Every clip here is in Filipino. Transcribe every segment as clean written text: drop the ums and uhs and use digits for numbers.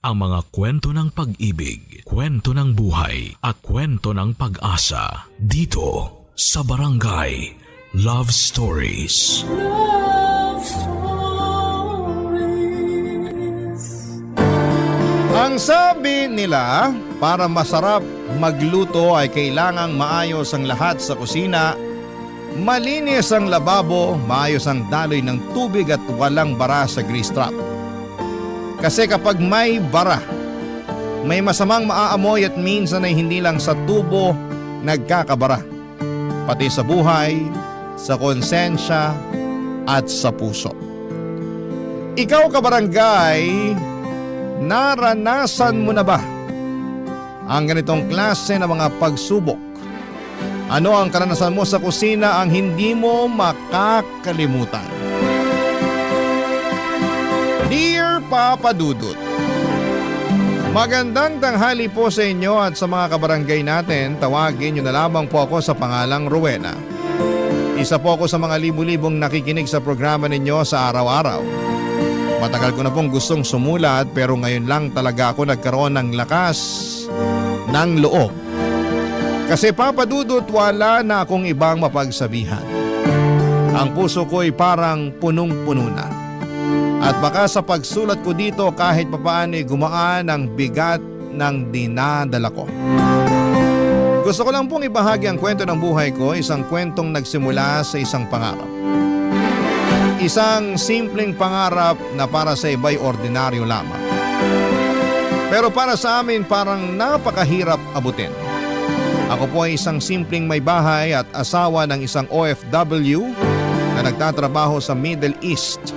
ang mga kwento ng pag-ibig, kwento ng buhay at kwento ng pag-asa dito sa Barangay Love Stories. Love Stories. Ang sabi nila, para masarap magluto ay kailangang maayos ang lahat sa kusina, malinis ang lababo, maayos ang daloy ng tubig at walang bara sa grease trap. Kasi kapag may bara, may masamang maaamoy at minsan ay hindi lang sa tubo nagkakabara, pati sa buhay, sa konsensya at sa puso. Ikaw kabarangay, naranasan mo na ba ang ganitong klase ng mga pagsubok? Ano ang karanasan mo sa kusina ang hindi mo makakalimutan? Dear Papa Dudut, magandang tanghali po sa inyo at sa mga kabarangay natin. Tawagin niyo na lamang po ako sa pangalang Rowena. Isa po ako sa mga libu-libong nakikinig sa programa ninyo sa araw-araw. Matagal ko na pong gustong sumulat pero ngayon lang talaga ako nagkaroon ng lakas ng loob. Kasi Papa Dudut, wala na akong ibang mapagsabihan. Ang puso ko'y parang punong-puno na. At baka sa pagsulat ko dito kahit papaano'y gumaan ang bigat ng dinadala ko. Gusto ko lang pong ibahagi ang kwento ng buhay ko, isang kwentong nagsimula sa isang pangarap. Isang simpleng pangarap na para sa iba'y ordinaryo lamang. Pero para sa amin parang napakahirap abutin. Ako po ay isang simpleng may bahay at asawa ng isang OFW na nagtatrabaho sa Middle East.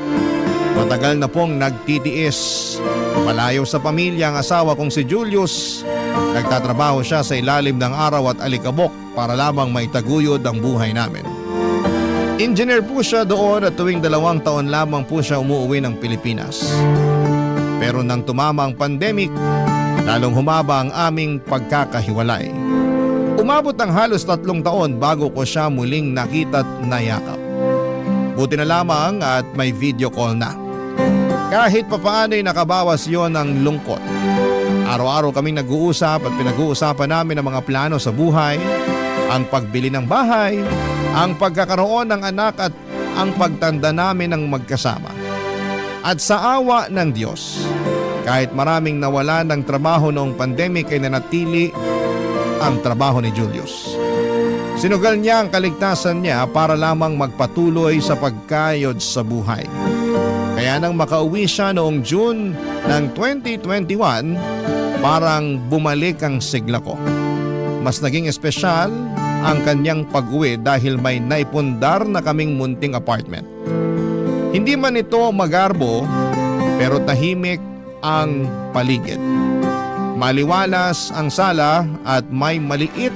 Matagal na pong nagtitiis. Malayo sa pamilya ang asawa kong si Julius. Nagtatrabaho siya sa ilalim ng araw at alikabok para lamang maitaguyod ang buhay namin. Engineer po siya doon at tuwing 2 taon lamang po siya umuwi ng Pilipinas. Pero nang tumama ang pandemic, lalong humaba ang aming pagkakahiwalay. Umabot ang halos 3 taon bago ko siya muling nakita at nayakap. Buti na lamang at may video call na. Kahit papaano'y nakabawas yon ng lungkot. Araw-araw kaming nag-uusap at pinag-uusapan namin ang mga plano sa buhay, ang pagbili ng bahay, ang pagkakaroon ng anak at ang pagtanda namin ng magkasama. At sa awa ng Diyos, kahit maraming nawala ng trabaho noong pandemic ay nanatili ang trabaho ni Julius. Sinugal niya ang kaligtasan niya para lamang magpatuloy sa pagkayod sa buhay. Kaya nang makauwi siya noong June ng 2021, parang bumalik ang sigla ko. Mas naging espesyal ang kanyang pag-uwi dahil may naipundar na kaming munting apartment. Hindi man ito magarbo pero tahimik ang paligid. Maliwalas ang sala at may maliit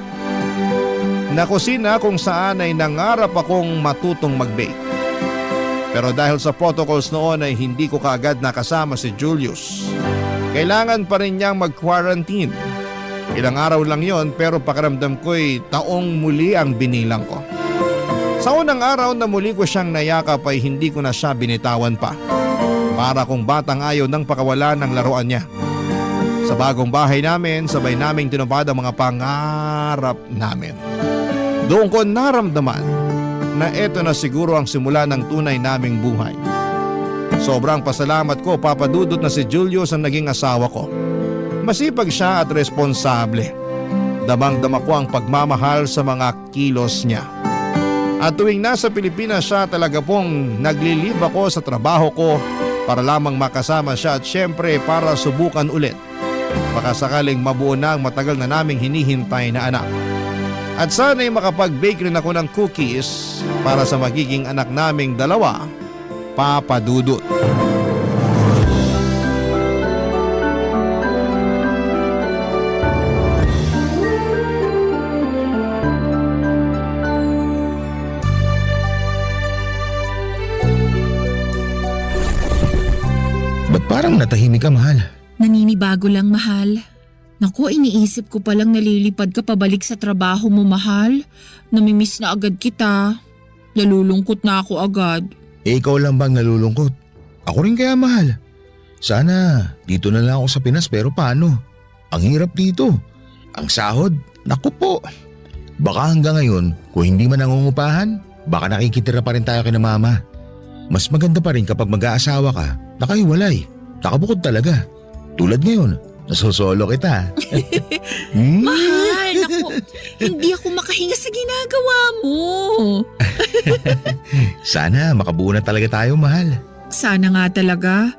na kusina kung saan ay nangarap akong matutong mag-bake. Pero dahil sa protocols noon ay hindi ko kaagad nakasama si Julius. Kailangan pa rin niyang mag-quarantine. Ilang araw lang yon pero pakiramdam ko'y taong muli ang binilang ko. Sa unang araw na muli ko siyang nayakap ay hindi ko na siya binitawan pa. Para kung batang ayaw ng pakawala ng laruan niya. Sa bagong bahay namin, sabay naming tinupad ang mga pangarap namin. Doon ko naramdaman na eto na siguro ang simula ng tunay naming buhay. Sobrang pasalamat ko, Papa Dudut, na si Julius ang naging asawa ko. Masipag siya at responsable. Damang-dama ko ang pagmamahal sa mga kilos niya. At tuwing nasa Pilipinas siya, talaga pong naglilib ako sa trabaho ko para lamang makasama siya at syempre para subukan ulit. Baka sakaling mabuo na ang matagal na naming hinihintay na anak. At sana'y makapag-bake rin ako ng cookies para sa magiging anak naming dalawa, Papa Dudut. Ba't parang natahimik ka, mahal? Naninibago lang, mahal. Naku, iniisip ko palang nalilipad ka pabalik sa trabaho mo, mahal. Namimiss na agad kita. Nalulungkot na ako agad. Ikaw lang bang nalulungkot? Ako rin kaya, mahal. Sana dito na lang ako sa Pinas pero paano? Ang hirap dito. Ang sahod, naku po. Baka hanggang ngayon, kung hindi man nangungupahan, baka nakikitira pa rin tayo kina mama. Mas maganda pa rin kapag mag-aasawa ka, nakahiwalay, nakabukod talaga. Tulad ngayon, nasosolo kita. Mahal, naku, hindi ako makahinga sa ginagawa mo. Sana makabuo na talaga tayo, mahal. Sana nga talaga.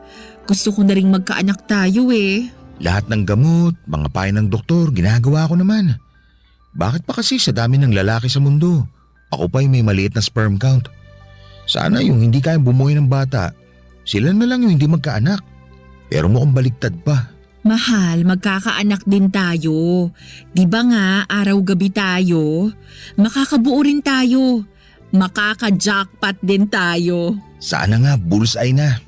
Gusto ko na rin magkaanak tayo eh. Lahat ng gamot, mga payo ng doktor, ginagawa ko naman. Bakit pa kasi sa dami ng lalaki sa mundo? Ako pa yung may maliit na sperm count. Sana yung hindi kayang bumuhay ng bata, sila na lang yung hindi magkaanak. Pero mukhang baliktad pa. Mahal, magkakaanak din tayo. Di ba nga, araw-gabi tayo? Makakabuo rin tayo. Makaka-jackpot din tayo. Sana nga bullseye na.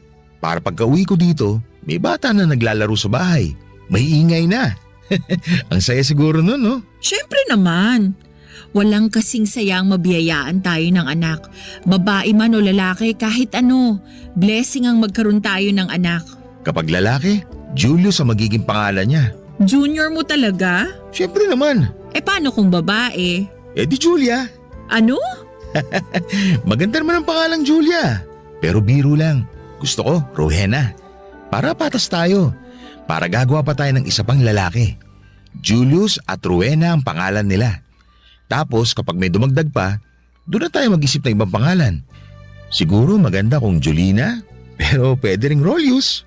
Para pagka-uwi ko dito, may bata na naglalaro sa bahay. May ingay na. Ang saya siguro nun, no? Siyempre naman. Walang kasing sayang mabiyayaan tayo ng anak. Babae man o lalaki, kahit ano. Blessing ang magkaroon tayo ng anak. Kapag lalaki, Julius ang magiging pangalan niya. Junior mo talaga? Siyempre naman. Paano kung babae? Di Julia. Ano? Maganda naman ang pangalang Julia. Pero biro lang. Gusto ko, Rowena. Para patas tayo. Para gagawa pa tayo ng isa pang lalaki. Julius at Rowena ang pangalan nila. Tapos kapag may dumagdag pa, doon na tayo mag-isip ng ibang pangalan. Siguro maganda kung Julina, pero pwede ring Rolius.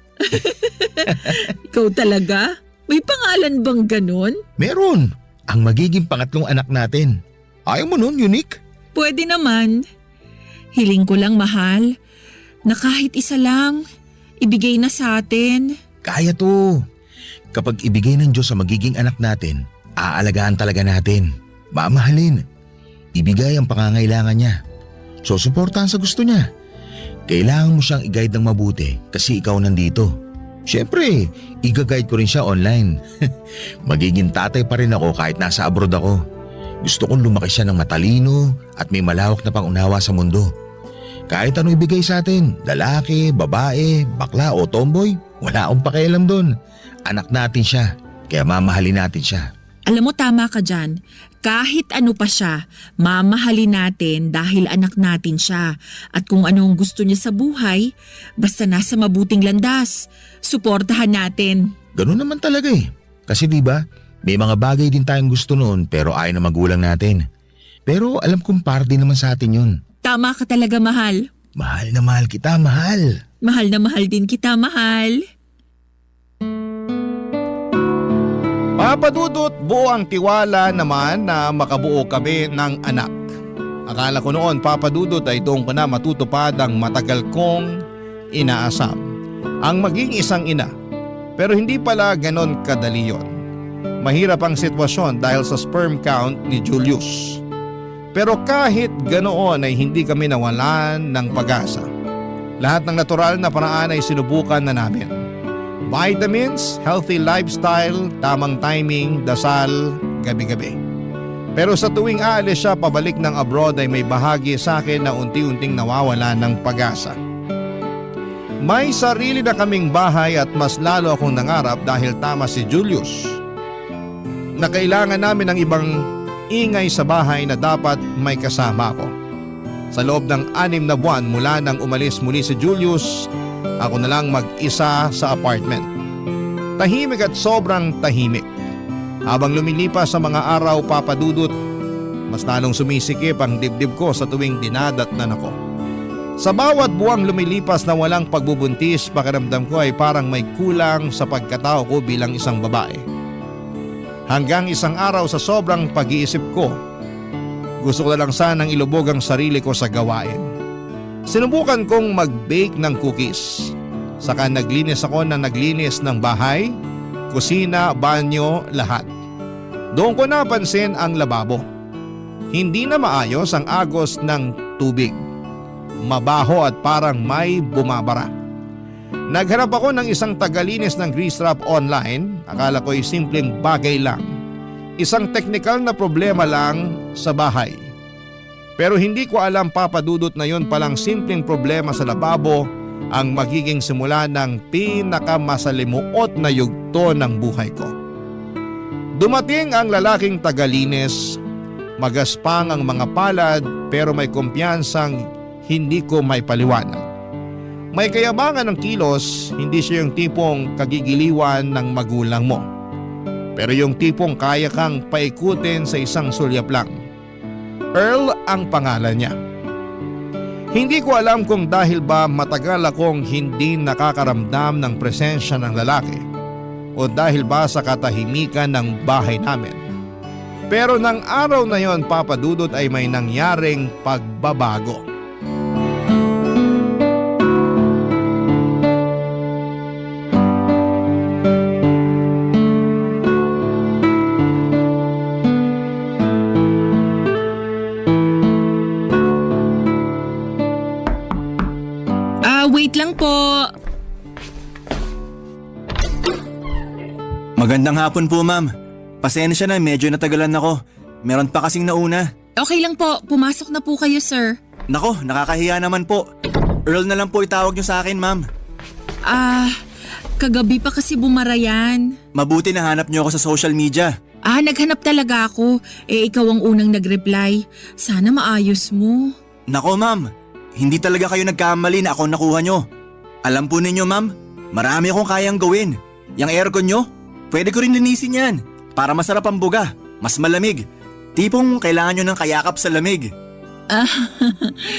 Ikaw talaga? May pangalan bang ganun? Meron. Ang magiging pangatlong anak natin. Ayaw mo nun, Unique? Pwede naman. Hiling ko lang, mahal, na kahit isa lang, ibigay na sa atin. Kaya to. Kapag ibigay ng Diyos sa magiging anak natin, aalagaan talaga natin. Mamahalin. Ibigay ang pangangailangan niya. So suportahan sa gusto niya. Kailangan mo siyang i-guide ng mabuti kasi ikaw nandito. Siyempre, i-guide ko rin siya online. Magiging tatay pa rin ako kahit nasa abroad ako. Gusto kong lumaki siya ng matalino at may malawak na pangunawa sa mundo. Kahit ano ibigay sa atin, lalaki, babae, bakla o tomboy, wala akong pakialam doon. Anak natin siya, kaya mamahalin natin siya. Alam mo, tama ka dyan. Kahit ano pa siya, mamahalin natin dahil anak natin siya. At kung ano ang gusto niya sa buhay, basta nasa mabuting landas, suportahan natin. Ganun naman talaga eh. Kasi diba, may mga bagay din tayong gusto noon pero ayaw na magulang natin. Pero alam kong parte naman sa atin yun. Tama ka talaga, mahal. Mahal na mahal kita, mahal. Mahal na mahal din kita, mahal. Papa Dudut, buo ang tiwala naman na makabuo kami ng anak. Akala ko noon, Papa Dudut, ay doon ko na matutupad ang matagal kong inaasam. Ang maging isang ina. Pero hindi pala ganon kadali yun. Mahirap ang sitwasyon dahil sa sperm count ni Julius. Pero kahit ganoon ay hindi kami nawalan ng pag-asa. Lahat ng natural na paraan ay sinubukan na namin. Vitamins, healthy lifestyle, tamang timing, dasal, gabi-gabi. Pero sa tuwing aalis siya pabalik ng abroad ay may bahagi sa akin na unti-unting nawawala ng pag-asa. May sarili na kaming bahay at mas lalo akong nangarap dahil tama si Julius na kailangan namin ng ibang ingay sa bahay na dapat may kasama ako. Sa loob ng 6 na buwan mula nang umalis muli si Julius, ako na lang mag-isa sa apartment. Tahimik at sobrang tahimik. Habang lumilipas sa mga araw, Papa Dudut, mas lalong sumisikip ang dibdib ko sa tuwing dinadatnan ako. Sa bawat buwang lumilipas na walang pagbubuntis, pakiramdam ko ay parang may kulang sa pagkatao ko bilang isang babae. Hanggang isang araw sa sobrang pag-iisip ko, gusto ko na lang sanang ilubog ang sarili ko sa gawain. Sinubukan kong mag-bake ng cookies. Saka naglinis ako ng bahay, kusina, banyo, lahat. Doon ko napansin ang lababo. Hindi na maayos ang agos ng tubig. Mabaho at parang may bumabara. Naghanap ako ng isang tagalinis ng grease trap online. Akala ko'y simpleng bagay lang. Isang teknikal na problema lang sa bahay. Pero hindi ko alam, Papa Dudut, na yun palang simpleng problema sa lababo ang magiging simula ng pinakamasalimuot na yugto ng buhay ko. Dumating ang lalaking tagalinis, magaspang ang mga palad pero may kumpiyansang hindi ko may paliwanag. May kayabangan ng kilos, hindi siya yung tipong kagigiliwan ng magulang mo. Pero yung tipong kaya kang paikutin sa isang sulyap lang. Earl ang pangalan niya. Hindi ko alam kung dahil ba matagal akong hindi nakakaramdam ng presensya ng lalaki o dahil ba sa katahimikan ng bahay namin. Pero nang araw na yon, Papa Dudut, ay may nangyaring pagbabago. Wait lang po. Magandang hapon po, ma'am. Pasensya na, medyo natagalan ako. Meron pa kasing nauna. Okay lang po, pumasok na po kayo, sir. Nako, nakakahiya naman po. Earl na lang po itawag niyo sa akin, ma'am. Kagabi pa kasi bumara yan. Mabuti nahanap niyo ako sa social media. Naghanap talaga ako. Ikaw ang unang nag-reply. Sana maayos mo. Nako, ma'am. Hindi talaga kayo nagkamali na ako nakuha nyo. Alam po ninyo, ma'am, marami akong kayang gawin. Yang aircon nyo, pwede ko rin linisin yan para masarap ang buga, mas malamig. Tipong kailangan nyo ng kayakap sa lamig.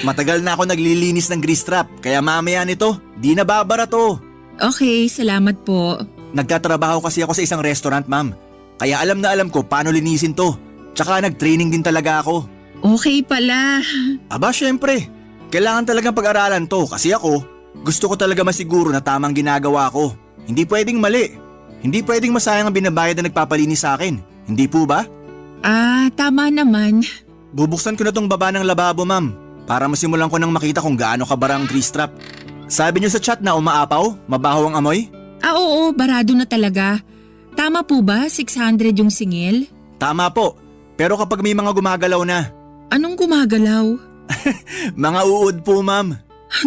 Matagal na ako naglilinis ng grease trap, kaya mamaya nito, di nababara to. Okay, salamat po. Nagtatrabaho kasi ako sa isang restaurant, ma'am. Kaya alam na alam ko paano linisin to. Tsaka nag-training din talaga ako. Okay pala. Aba, syempre. Kailangan talagang pag-aralan to kasi ako, gusto ko talaga masiguro na tamang ginagawa ko. Hindi pwedeng mali. Hindi pwedeng masayang ang binabayad na nagpapalinis sa akin. Hindi po ba? Tama naman. Bubuksan ko na tong baba ng lababo, ma'am, para masimulan ko nang makita kung gaano kabara ang grease trap. Sabi niyo sa chat na umaapaw, mabaho ang amoy? Oo, barado na talaga. Tama po ba 600 yung singil? Tama po, pero kapag may mga gumagalaw na. Anong gumagalaw? Mga uod po, ma'am.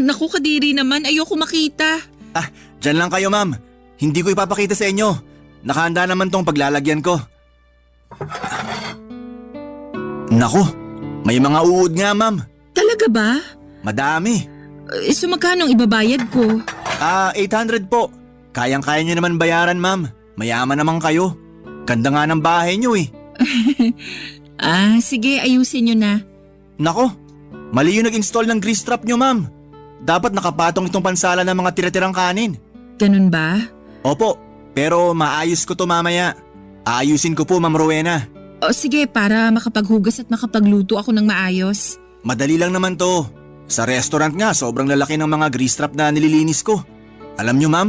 Naku, kadiri naman, ayoko makita. Dyan lang kayo, ma'am. Hindi ko ipapakita sa inyo. Nakahanda naman tong paglalagyan ko. Naku, may mga uod nga, ma'am. Talaga ba? Madami. So magkano ang ibabayad ko? 800 po. Kayang-kaya nyo naman bayaran, ma'am. Mayaman naman kayo. Ganda nga ng bahay nyo eh. Sige, ayusin nyo na. Nako, mali yung nag-install ng grease trap nyo, ma'am. Dapat nakapatong itong pansala ng mga tira-tirang kanin. Ganun ba? Opo, pero maayos ko to mamaya. Aayusin ko po, Ma'am Rowena. O sige, para makapaghugas at makapagluto ako ng maayos. Madali lang naman to. Sa restaurant nga, sobrang lalaki ng mga grease trap na nililinis ko. Alam nyo, ma'am,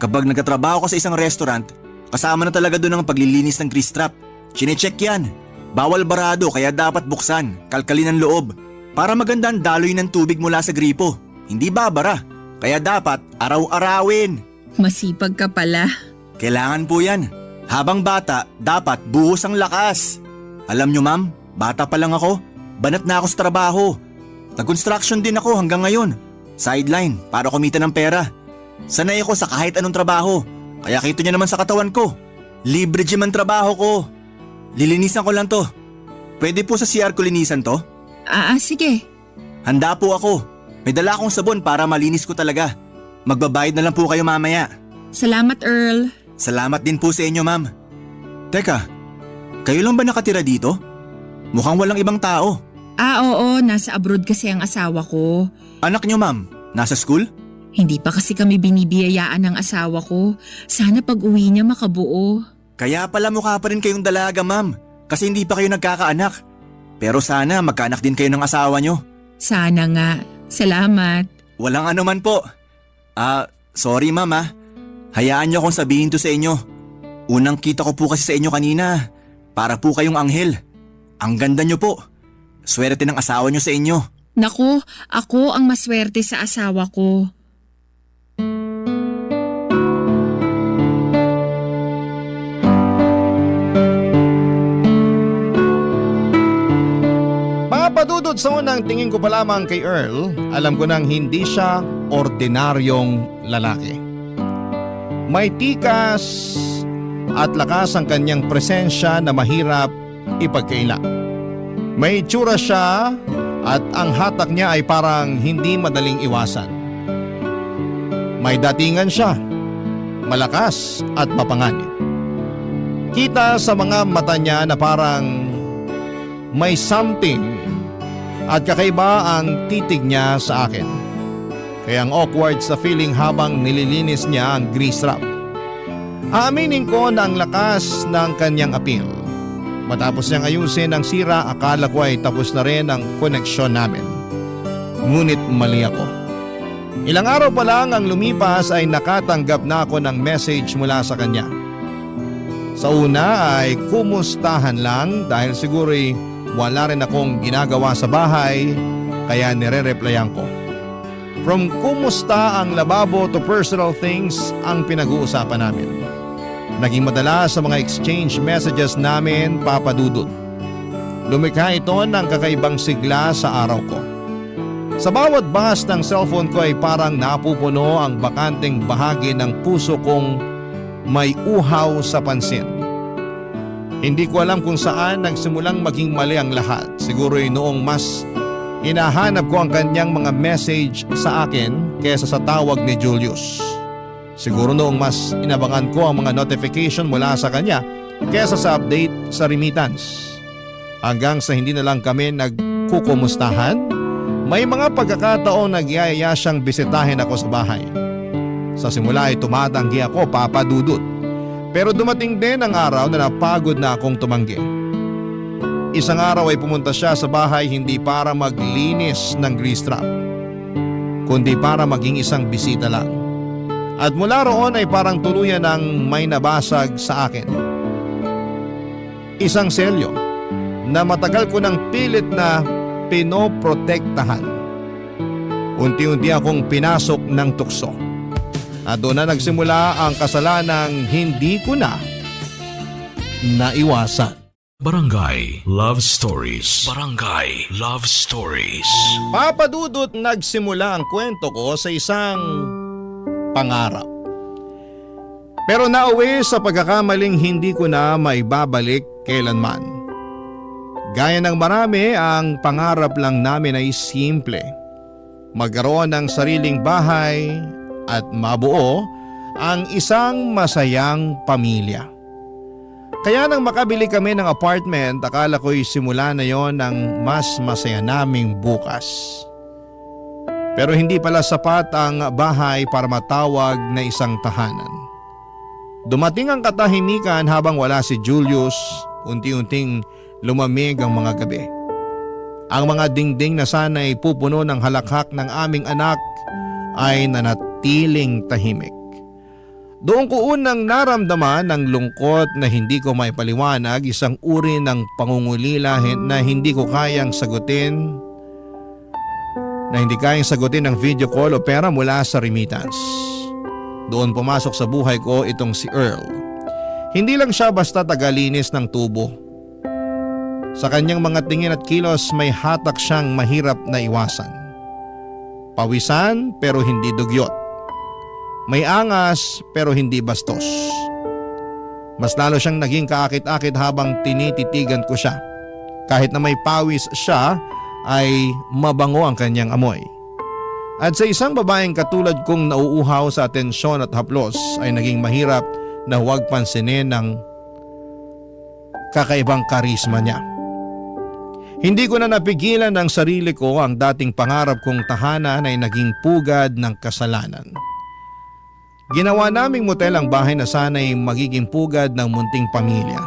kapag nagkatrabaho ko sa isang restaurant, kasama na talaga doon ang paglilinis ng grease trap. Chinecheck yan. Bawal barado kaya dapat buksan, kalkalin ang loob. Para maganda ang daloy ng tubig mula sa gripo. Hindi babara. Kaya dapat araw-arawin. Masipag ka pala. Kailangan po yan. Habang bata, dapat buhos ang lakas. Alam nyo, ma'am, bata pa lang ako. Banat na ako sa trabaho. Nag-construction din ako hanggang ngayon. Sideline para kumita ng pera. Sanay ako sa kahit anong trabaho. Kaya kita nyo naman sa katawan ko. Libre gym ang trabaho ko. Lilinisan ko lang to. Pwede po sa CR ko linisan to? Sige. Handa po ako. May dala akong sabon para malinis ko talaga. Magbabayad na lang po kayo mamaya. Salamat, Earl. Salamat din po sa inyo, ma'am. Teka, kayo lang ba nakatira dito? Mukhang walang ibang tao. Oo, nasa abroad kasi ang asawa ko. Anak nyo, ma'am, nasa school? Hindi pa kasi kami binibiyayaan ng asawa ko. Sana pag uwi niya makabuo. Kaya pala mukha pa rin kayong dalaga, ma'am. Kasi hindi pa kayo nagkakaanak. Pero sana magkaanak din kayo ng asawa nyo. Sana nga. Salamat. Walang anuman po. Sorry, ma'am. Hayaan nyo akong sabihin to sa inyo. Unang kita ko po kasi sa inyo kanina. Para po kayong anghel. Ang ganda nyo po. Swerte ng asawa nyo sa inyo. Naku, ako ang maswerte sa asawa ko. Papadudod sa unang tingin ko pa lamang kay Earl, alam ko nang hindi siya ordinaryong lalaki. May tikas at lakas ang kanyang presensya na mahirap ipagkaila. May itsura siya at ang hatak niya ay parang hindi madaling iwasan. May datingan siya, malakas at mapanganib. Kita sa mga mata niya na parang may something at kakaiba ang titig niya sa akin. Kaya ang awkward sa feeling habang nililinis niya ang grease trap. Aaminin ko na ang lakas ng kanyang appeal. Matapos niyang ayusin ang sira, akala ko ay tapos na rin ang koneksyon namin. Ngunit mali ako. Ilang araw pa lang ang lumipas ay nakatanggap na ako ng message mula sa kanya. Sa una ay kumustahan lang dahil siguro'y wala rin akong ginagawa sa bahay kaya nire-replyan ko. From kumusta ang lababo to personal things ang pinag-uusapan namin. Naging madalas sa mga exchange messages namin, Papa Dudut. Lumikha ito ng kakaibang sigla sa araw ko. Sa bawat bahas ng cellphone ko ay parang napupuno ang bakanteng bahagi ng puso kong may uhaw sa pansin. Hindi ko alam kung saan nagsimulang maging mali ang lahat. Siguro'y noong mas hinahanap ko ang kanyang mga message sa akin kaysa sa tawag ni Julius. Siguro noong mas inabangan ko ang mga notification mula sa kanya kaysa sa update sa remittance. Hanggang sa hindi na lang kami nagkukumustahan, may mga pagkakataong nagyayaya siyang bisitahin ako sa bahay. Sa simula ay tumatanggi ako, Papa Dudut. Pero dumating din ang araw na napagod na akong tumanggi. Isang araw ay pumunta siya sa bahay hindi para maglinis ng grease trap, kundi para maging isang bisita lang. At mula roon ay parang tuluyan ng may nabasag sa akin. Isang selyo na matagal ko ng pilit na pinoprotektahan. Unti-unti akong pinasok ng tukso. At doon na nagsimula ang kasalanang hindi ko na naiwasan. Barangay Love Stories. Barangay Love Stories. Papa Dudut, nagsimula ang kwento ko sa isang pangarap. Pero nauwi sa pagkakamaling hindi ko na maibabalik kailanman. Gaya ng marami, ang pangarap lang namin ay simple. Magkaroon ng sariling bahay at mabuo ang isang masayang pamilya. Kaya nang makabili kami ng apartment, akala ko'y simula na yon ng mas masaya naming bukas. Pero hindi pala sapat ang bahay para matawag na isang tahanan. Dumating ang katahimikan habang wala si Julius, unti-unting lumamig ang mga gabi. Ang mga dingding na sana'y pupuno ng halakhak ng aming anak ay nanatiling tahimik. Doon ko unang naramdaman ng lungkot na hindi ko maipaliwanag, isang uri ng pangungulila na hindi kayang sagutin ng video call o pera mula sa remittance. Doon pumasok sa buhay ko itong si Earl. Hindi lang siya basta tagalinis ng tubo. Sa kanyang mga tingin at kilos may hatak siyang mahirap na iwasan. Pawisan pero hindi dugyot. May angas pero hindi bastos. Mas lalo siyang naging kaakit-akit habang tinititigan ko siya. Kahit na may pawis siya ay mabango ang kanyang amoy. At sa isang babaeng katulad kong nauuhaw sa atensyon at haplos ay naging mahirap na huwag pansinin ng kakaibang karisma niya. Hindi ko na napigilan ng sarili ko, ang dating pangarap kong tahanan ay naging pugad ng kasalanan. Ginawa naming motel ang bahay na sana'y magiging pugad ng munting pamilya.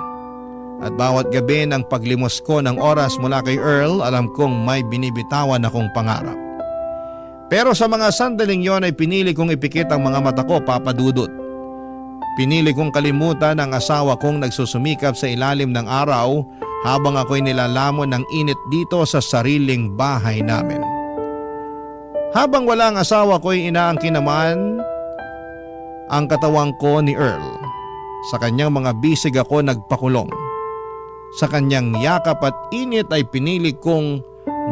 At bawat gabi ng paglimos ko ng oras mula kay Earl, alam kong may binibitawan akong pangarap. Pero sa mga sandaling yon ay pinili kong ipikit ang mga mata ko, Papa Dudut. Pinili kong kalimutan ang asawa kong nagsusumikap sa ilalim ng araw habang ako'y nilalamon ng init dito sa sariling bahay namin. Habang wala ang asawa ko'y inaangkin naman ang katawang ko ni Earl. Sa kanyang mga bisig ako nagpakulong. Sa kanyang yakap at init ay pinili kong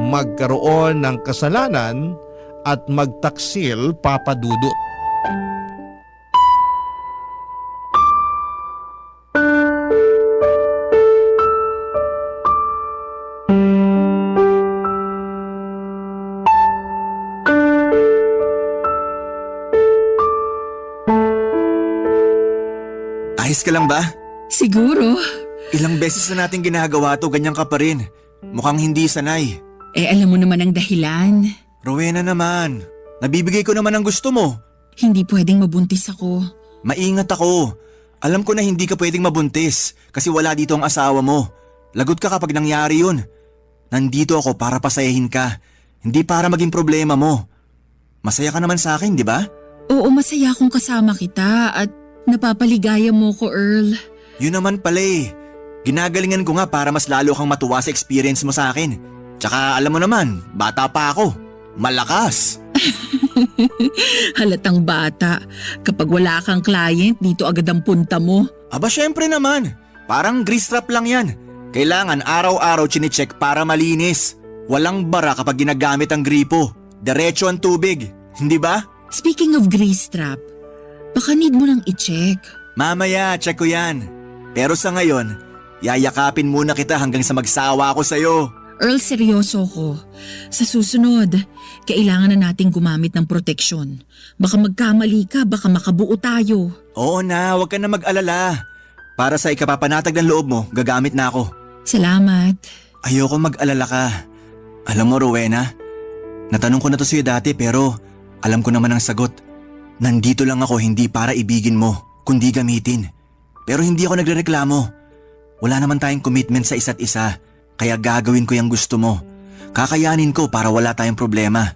magkaroon ng kasalanan at magtaksil, Papa Dudut. Ayos ka lang ba? Siguro. Ilang beses na natin ginagawa to, ganyan ka pa rin. Mukhang hindi sanay. Alam mo naman ang dahilan. Rowena naman, nabibigay ko naman ang gusto mo. Hindi pwedeng mabuntis ako. Maingat ako. Alam ko na hindi ka pwedeng mabuntis kasi wala dito ang asawa mo. Lagot ka kapag nangyari yun. Nandito ako para pasayahin ka, hindi para maging problema mo. Masaya ka naman sa akin, di ba? Oo, masaya akong kasama kita at napapaligaya mo ko, Earl. Yun naman pala eh. Ginagalingan ko nga para mas lalo kang matuwa sa experience mo sa akin. Tsaka alam mo naman, bata pa ako. Malakas. Halatang bata. Kapag wala kang client, dito agad ang punta mo. Aba syempre naman. Parang grease trap lang yan. Kailangan araw-araw chinecheck para malinis. Walang bara kapag ginagamit ang gripo. Diretso ang tubig. Hindi ba? Speaking of grease trap, baka need mo nang i-check. Mamaya, check ko yan. Pero sa ngayon, yayakapin muna kita hanggang sa magsawa ako sa'yo. Earl, seryoso ko. Sa susunod, kailangan na nating gumamit ng proteksyon. Baka magkamali ka, baka makabuo tayo. Oo na, huwag ka na mag-alala. Para sa ikapapanatag ng loob mo, gagamit na ako. Salamat. Ayoko mag-alala ka. Alam mo, Rowena, natanong ko na to sa'yo dati pero alam ko naman ang sagot. Nandito lang ako hindi para ibigin mo, kundi gamitin. Pero hindi ako nagrereklamo. Wala naman tayong commitment sa isa't isa, kaya gagawin ko yung gusto mo. Kakayanin ko para wala tayong problema.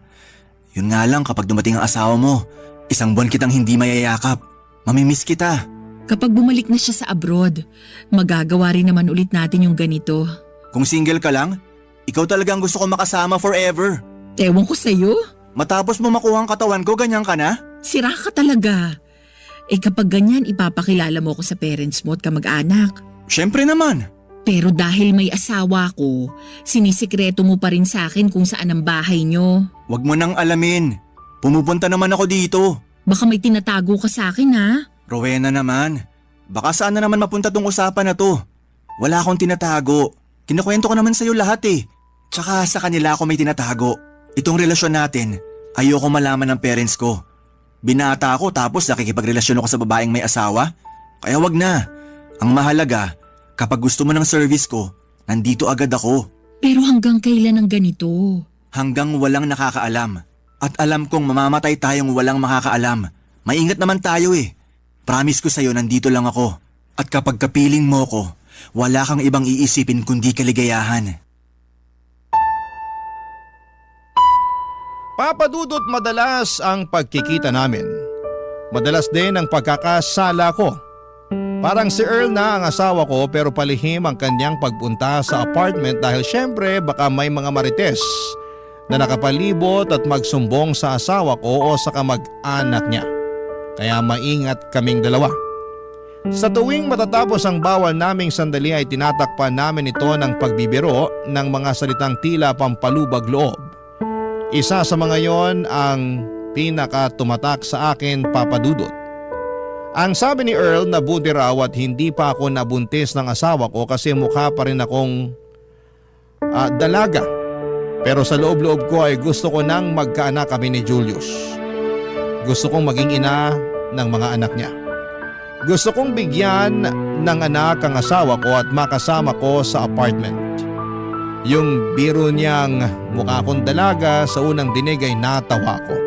Yun nga lang kapag dumating ang asawa mo, 1 buwan kitang hindi mayayakap. Mamimiss kita. Kapag bumalik na siya sa abroad, magagawa rin naman ulit natin yung ganito. Kung single ka lang, ikaw talagang gusto ko makasama forever. Ewan ko sa'yo, Matapos mo makuha ang katawan ko, ganyan ka na? sira ka talaga. Kapag ganyan, ipapakilala mo ko sa parents mo at kamag-anak. Siyempre naman. Pero dahil may asawa ko, sinisikreto mo pa rin sa akin kung saan ang bahay nyo. Huwag mo nang alamin. Pumupunta naman ako dito. Baka may tinatago ka sa akin, ha? Rowena naman, baka saan na naman mapunta tong usapan na to? Wala akong tinatago. Kinukwento ko naman sa'yo lahat eh. Tsaka sa kanila ako may tinatago. Itong relasyon natin, ayoko malaman ng parents ko. Binata ako tapos nakikipagrelasyon ako sa babaeng may asawa. Kaya wag na. Ang mahalaga, kapag gusto mo ng service ko, nandito agad ako. Pero hanggang kailan ang ganito? Hanggang walang nakakaalam. At alam kong mamamatay tayong walang makakaalam. Maingat naman tayo eh. Promise ko sa'yo nandito lang ako. At kapag kapiling mo ko, wala kang ibang iisipin kundi kaligayahan. Papadudot madalas ang pagkikita namin. Madalas din ang pagkakasala ko. Parang si Earl na ang asawa ko pero palihim ang kanyang pagpunta sa apartment dahil syempre baka may mga marites na nakapalibot at magsumbong sa asawa ko o sa kamag-anak niya. Kaya maingat kaming dalawa. Sa tuwing matatapos ang bawal naming sandali ay tinatakpan namin ito ng pagbibiro ng mga salitang tila pampalubag loob. Isa sa mga yon ang pinaka-tumatak sa akin, Papadudot. Ang sabi ni Earl na buti raw at hindi pa ako nabuntis ng asawa ko kasi mukha pa rin akong dalaga. Pero sa loob-loob ko ay gusto ko nang magkaanak kami ni Julius. Gusto kong maging ina ng mga anak niya. Gusto kong bigyan ng anak ang asawa ko at makasama ko sa apartment. Yung biro niyang mukha akong dalaga sa unang dinig ay natawa ko.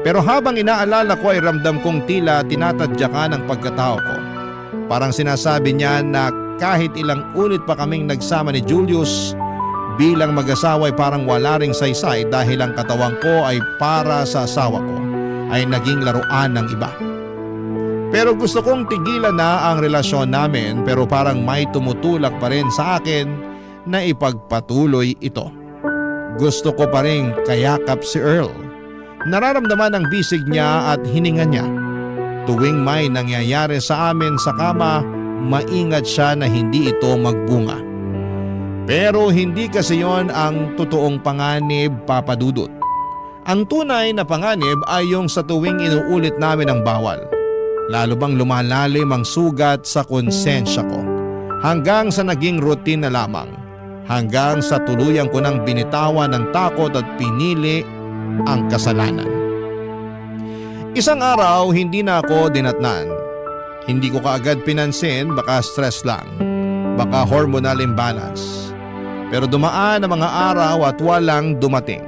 Pero habang inaalala ko ay ramdam kong tila tinatadyakan ang pagkatao ko. Parang sinasabi niya na kahit ilang ulit pa kaming nagsama ni Julius, bilang mag-asawa ay parang wala ring saysay dahil ang katawan ko ay para sa asawa ko ay naging laruan ng iba. Pero gusto kong tigilan na ang relasyon namin pero parang may tumutulak pa rin sa akin na ipagpatuloy ito. Gusto ko pa rin kayakap si Earl. Nararamdaman ang bisig niya at hininga niya. Tuwing may nangyayari sa amin sa kama, maingat siya na hindi ito magbunga. Pero hindi kasi yon ang totoong panganib, Papadudot. Ang tunay na panganib ay yung sa tuwing inuulit namin ang bawal. Lalo bang lumalalim ang sugat sa konsensya ko. Hanggang sa naging routine na lamang. Hanggang sa tuluyan ko nang binitawan ng takot at pinili ang kasalanan. Isang araw hindi na ako dinatnan. Hindi ko kaagad pinansin, baka stress lang. Baka hormonal imbalance. Pero dumaan ang mga araw at walang dumating.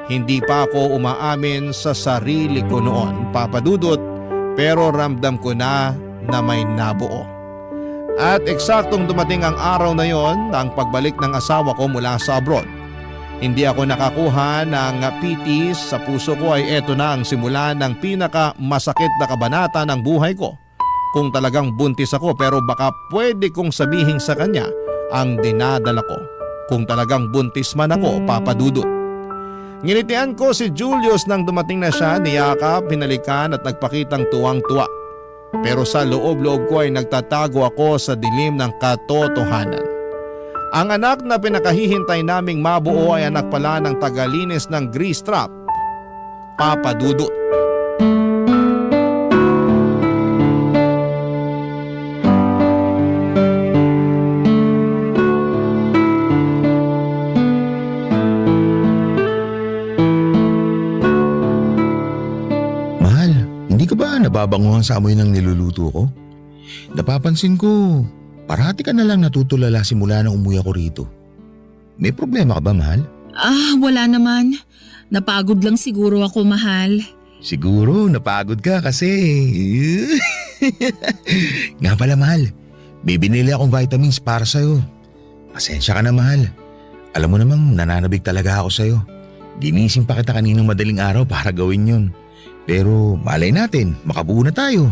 Hindi pa ako umaamin sa sarili ko noon, Papa Dudut, pero ramdam ko na may nabuo. At eksaktong dumating ang araw na yon, ang pagbalik ng asawa ko mula sa abroad. Hindi ako nakakuha ng pitis, sa puso ko ay eto na ang simula ng pinakamasakit na kabanata ng buhay ko. Kung talagang buntis ako, pero baka pwede kong sabihin sa kanya ang dinadala ko. Kung talagang buntis man ako, Papa Dudut. Nginitian ko si Julius nang dumating na siya, niyakap, hinalikan at nagpakitang tuwang-tuwa. Pero sa loob-loob ko ay nagtatago ako sa dilim ng katotohanan. Ang anak na pinakahihintay naming mabuo ay anak pala ng tagalinis ng grease trap, Papa Dudut. Nababanguhan sa amoy ng niluluto ko? Napapansin ko, parati ka na lang natutulala simula nang umuwi ako rito. May problema ka ba, mahal? Wala naman. Napagod lang siguro ako, mahal. Siguro, napagod ka kasi. Nga pala, mahal. May binili akong vitamins para sa'yo. Pasensya ka na, mahal. Alam mo namang nananabig talaga ako sa'yo. Ginising pa kita kaninang madaling araw para gawin yun. Pero malay natin, makabuo na tayo.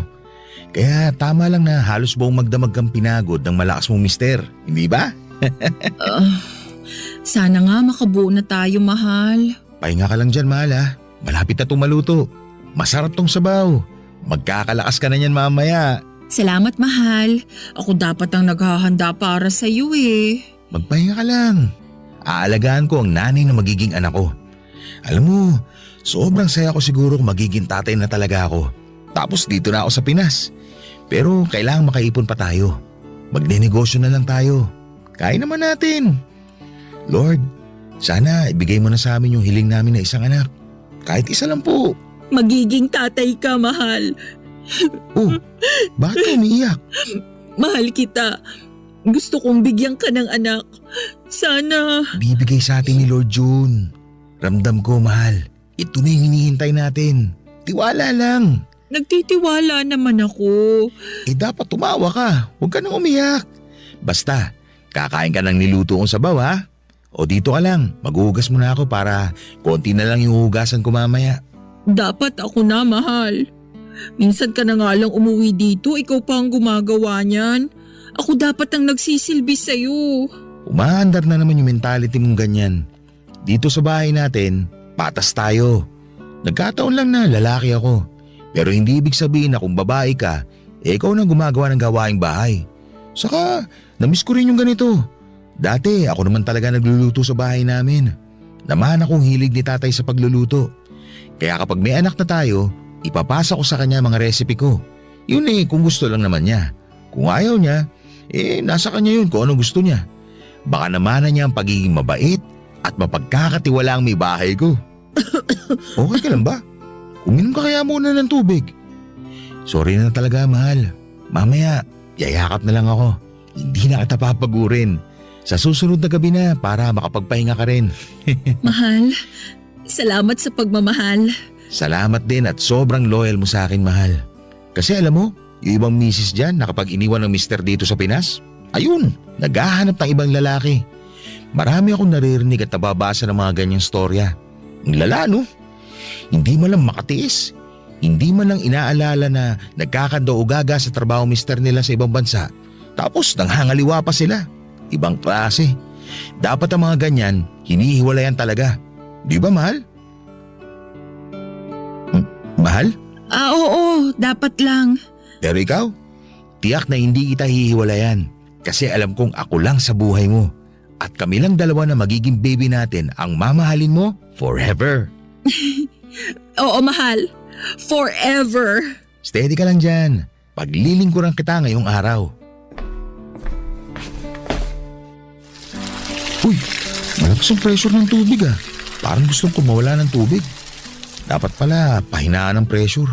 Kaya tama lang na halos buong magdamag kang pinagod ng malakas mong mister, hindi ba? Sana nga makabuo na tayo, mahal. Pahinga ka lang dyan, mahal ha. Malapit na itong maluto. Masarap tong sabaw. Magkakalakas ka na yan mamaya. Salamat, mahal. Ako dapat ang naghahanda para sa iyo eh. Magpahinga ka lang. Aalagaan ko ang nanay na magiging anak ko. Alam mo, sobrang saya ko siguro kung magiging tatay na talaga ako. Tapos dito na ako sa Pinas. Pero kailangan makaipon pa tayo. Magnenegosyo na lang tayo. Kaya naman natin. Lord, sana ibigay mo na sa amin yung hiling namin na isang anak. Kahit isa lang po. Magiging tatay ka, mahal. Oh, bakit ka umiiyak? Mahal kita. Gusto kong bigyan ka ng anak. Sana. Bibigay sa atin ni Lord June. Ramdam ko, mahal. Ito na yung hinihintay natin. Tiwala lang. Nagtitiwala naman ako. Dapat tumawa ka. Huwag ka nang umiyak. Basta, kakain ka ng niluto kong sabaw ha. O dito ka lang, maghuhugas muna ako para konti na lang yung hugasan ko mamaya. Dapat ako na, mahal. Minsan ka na nga lang umuwi dito, ikaw pa ang gumagawa niyan. Ako dapat ang nagsisilbi sa'yo. Umaandar na naman yung mentality mong ganyan. Dito sa bahay natin, patas tayo. Nagkataon lang na lalaki ako. Pero hindi ibig sabihin na kung babae ka, ikaw na gumagawa ng gawaing bahay. Saka, namiss ko rin yung ganito. Dati ako naman talaga nagluluto sa bahay namin. Namahan akong hilig ni tatay sa pagluluto. Kaya kapag may anak na tayo, ipapasa ko sa kanya mga recipe ko. Yun kung gusto lang naman niya. Kung ayaw niya, nasa kanya yun kung anong gusto niya. Baka namanan niya ang pagiging mabait at mapagkakatiwala ang may bahay ko. Okay ka lang ba? Uminom ka kaya muna ng tubig. Sorry na talaga, mahal. Mamaya, yayakap na lang ako. Hindi na kita papagurin. Sa susunod na gabi na para makapagpahinga ka rin. Mahal, salamat sa pagmamahal. Salamat din at sobrang loyal mo sa akin, mahal. Kasi alam mo, yung ibang misis dyan na kapag iniwan ng mister dito sa Pinas, ayun, naghahanap ng ibang lalaki. Marami akong naririnig at nababasa ng mga ganyang storya. Ang lala, no? Hindi man lang makatiis. Hindi man lang inaalala na nagkakandao-gaga sa trabaho mister nila sa ibang bansa. Tapos nanghangaliwa pa sila. Ibang klase. Dapat ang mga ganyan, hinihiwalayan talaga. Di ba, mahal? Mahal? Oo, dapat lang. Pero ikaw, tiyak na hindi kita hihiwalayan. Kasi alam kong ako lang sa buhay mo. At kami lang dalawa na magiging baby natin ang mamahalin mo forever. Oo, mahal. Forever. Steady ka lang dyan. Paglilingkuran kita ngayong araw. Uy, malakas ang pressure ng tubig ah. Parang gustong kumawala ng tubig. Dapat pala pahinaan ng pressure.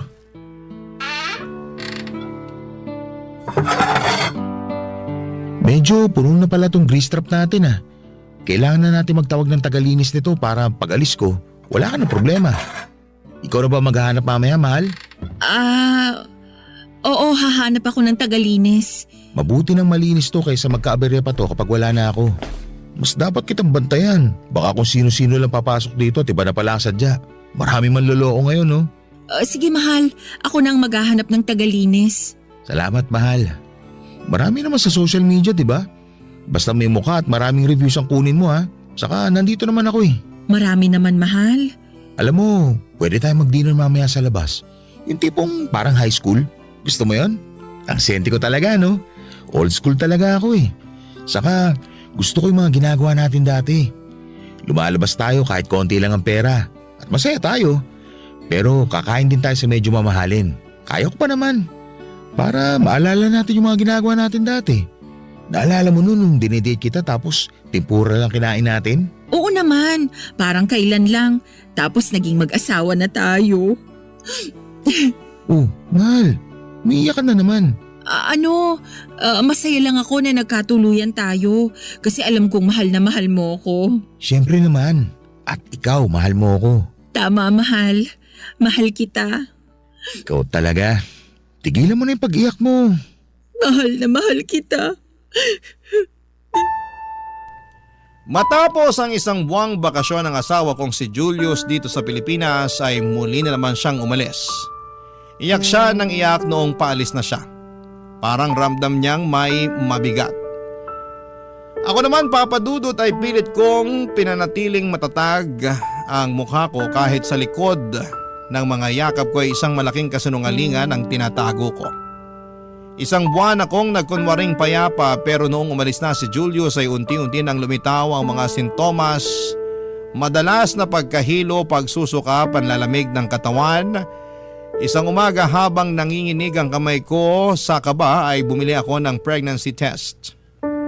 Medyo puno na pala tong grease trap natin ah. Kailangan na natin magtawag ng tagalinis nito para pag alis ko, wala ka na problema. Ikaw na ba maghahanap mamaya, mahal? Oo, hahanap ako ng tagalinis. Mabuti nang malinis to kaysa magkaaberya pa to kapag wala na ako. Mas dapat kitang bantayan. Baka kung sino-sino lang papasok dito at iba na pala ang sadya. Marami manloloko ngayon, no? Sige, mahal. Ako nang maghahanap ng tagalinis. Salamat, mahal. Marami naman sa social media, di ba? Basta may mukha at maraming reviews ang kunin mo, ha? Saka nandito naman ako eh. Marami naman, mahal. Alam mo, pwede tayo mag-dinner mamaya sa labas. Yung tipong parang high school. Gusto mo yon? Ang senti ko talaga, no? Old school talaga ako eh. Saka gusto ko yung mga ginagawa natin dati. Lumalabas tayo kahit konti lang ang pera. At masaya tayo. Pero kakain din tayo sa medyo mamahalin. Kaya ko pa naman. Para maalala natin yung mga ginagawa natin dati. Naalala mo nun nung dinedate kita tapos tempura lang kinain natin? Oo naman. Parang kailan lang. Tapos naging mag-asawa na tayo. Oh, mahal. Umiiyak ka na naman. Masaya lang ako na nagkatuluyan tayo. Kasi alam kong mahal na mahal mo ako. Siyempre naman. At ikaw, mahal mo ako. Tama, mahal. Mahal kita. Ikaw talaga. Tigilan mo na yung pag-iyak mo. Mahal na mahal kita. Matapos ang isang buwang bakasyon ng asawa kong si Julius dito sa Pilipinas ay muli na naman siyang umalis. Iyak siya ng iyak noong paalis na siya. Parang ramdam niyang may mabigat. Ako naman, Papa Dudut, ay pilit kong pinanatiling matatag ang mukha ko kahit sa likod ng mga yakap ko ay isang malaking kasinungalingan ang tinatago ko. Isang buwan akong nagkunwaring payapa pero noong umalis na si Julius ay unti-unti nang lumitaw ang mga sintomas. Madalas na pagkahilo, pagsusuka, panlalamig ng katawan. Isang umaga habang nanginginig ang kamay ko sa kaba ay bumili ako ng pregnancy test.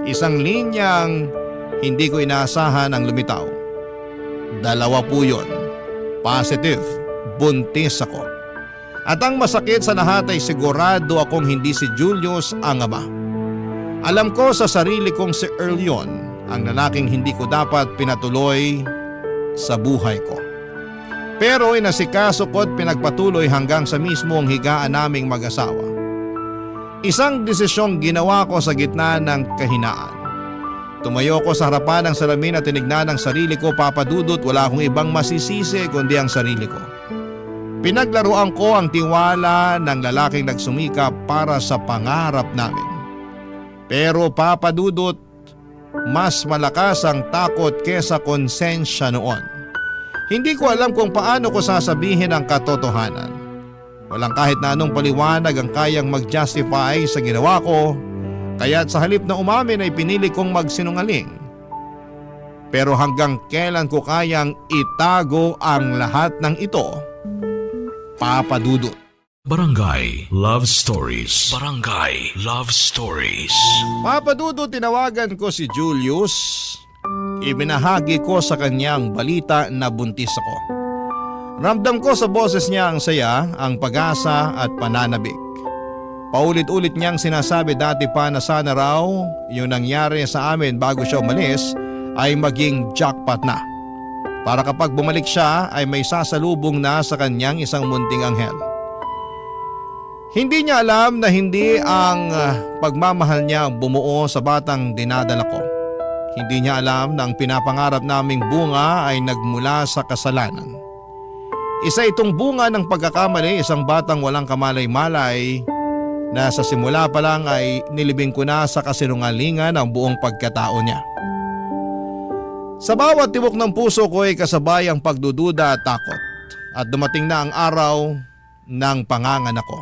Isang linyang hindi ko inaasahan ang lumitaw. 2 po yun. Positive, buntis ako. At ang masakit sa lahat ay sigurado akong hindi si Julius ang ama. Alam ko sa sarili kong si Earl yun, ang lalaking hindi ko dapat pinatuloy sa buhay ko. Pero inasikaso ko at pinagpatuloy hanggang sa mismong higaan naming mag-asawa. Isang desisyong ginawa ko sa gitna ng kahinaan. Tumayo ko sa harapan ng salamin at tinignan ang sarili ko, Papa Dudut. Wala akong ibang masisisi kundi ang sarili ko. Pinaglaruan ko ang tiwala ng lalaking nagsumikap para sa pangarap namin. Pero Papa Dudut, mas malakas ang takot kesa konsensya noon. Hindi ko alam kung paano ko sasabihin ang katotohanan. Walang kahit na anong paliwanag ang kayang mag-justify sa ginawa ko, kaya't sa halip na umamin ay pinili kong magsinungaling. Pero hanggang kailan ko kayang itago ang lahat ng ito, Papa Dudut? Barangay Love Stories. Barangay Love Stories. Papa Dudut, tinawagan ko si Julius. Ibinahagi ko sa kanyang balita na buntis ako. Ramdam ko sa boses niya ang saya, ang pag-asa at pananabik. Paulit-ulit niyang sinasabi dati pa na sana raw yung nangyari sa amin bago siya umalis ay maging jackpot na. Para kapag bumalik siya ay may sasalubong na sa kanyang isang munting anghel. Hindi niya alam na hindi ang pagmamahal niya ang bumuo sa batang dinadala ko. Hindi niya alam na ang pinapangarap naming bunga ay nagmula sa kasalanan. Isa itong bunga ng pagkakamali, isang batang walang kamalay-malay na sa simula pa lang ay nilibing ko na sa kasinungalingan ang buong pagkatao niya. Sa bawat tibok ng puso ko ay kasabay ang pagdududa at takot. At dumating na ang araw ng panganganak ko.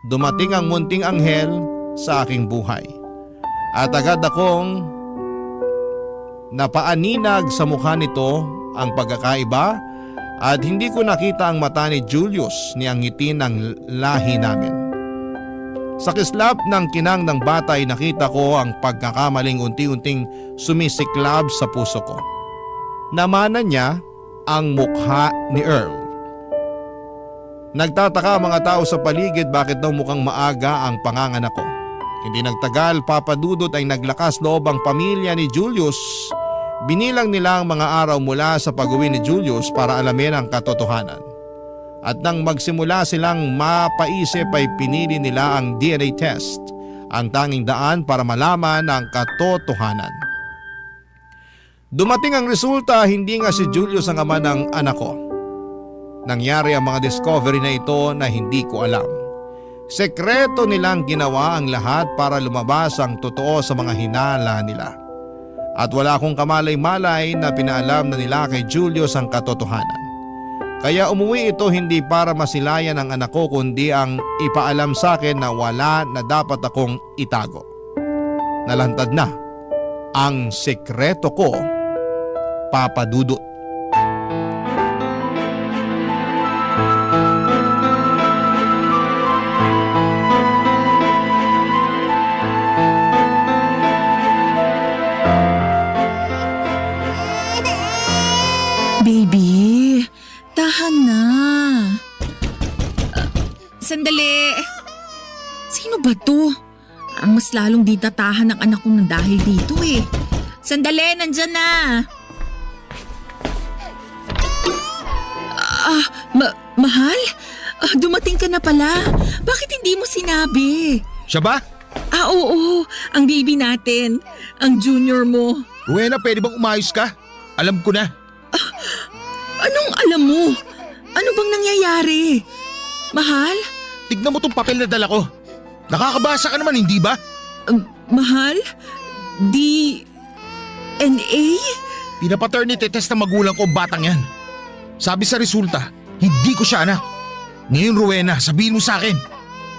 Dumating ang munting anghel sa aking buhay. At agad akong napaaninag sa mukha nito ang pagkakaiba at hindi ko nakita ang mata ni Julius ni ang ngiti ng lahi namin. Sa kislap ng kinang ng bata ay nakita ko ang pagkakamaling unti-unting sumisiklab sa puso ko. Namanan niya ang mukha ni Earl. Nagtataka ang mga tao sa paligid bakit daw mukhang maaga ang panganganak ko. Hindi nagtagal, Papa Dudut, ay naglakas loob ang pamilya ni Julius. Binilang nila ang mga araw mula sa pag-uwi ni Julius para alamin ang katotohanan. At nang magsimula silang mapaisip ay pinili nila ang DNA test, ang tanging daan para malaman ang katotohanan. Dumating ang resulta, hindi nga si Julius ang ama ng anak ko. Nangyari ang mga discovery na ito na hindi ko alam. Sekreto nilang ginawa ang lahat para lumabas ang totoo sa mga hinala nila. At wala akong kamalay-malay na pinaalam na nila kay Julius ang katotohanan. Kaya umuwi ito hindi para masilayan ang anak ko kundi ang ipaalam sa akin na wala na dapat akong itago. Nalantad na ang sekreto ko, Papa Dudut. Baby, tahan na. Sandali. Sino ba to? Ang mas lalong di tatahan ng anak ko ng dahil dito eh. Sandali, nandyan na. Mahal? Dumating ka na pala. Bakit hindi mo sinabi? Siya ba? Oo. Ang baby natin. Ang junior mo. Rowena, pwede bang umayos ka? Alam ko na. Anong alam mo? Ano bang nangyayari? Mahal? Tignan mo tong papel na dala ko. Nakakabasa ka naman, hindi ba? Mahal? DNA? Pinapaternity test ng magulang ko ang batang yan. Sabi sa resulta, hindi ko siya anak. Ngayon, Rowena, sabihin mo sa akin,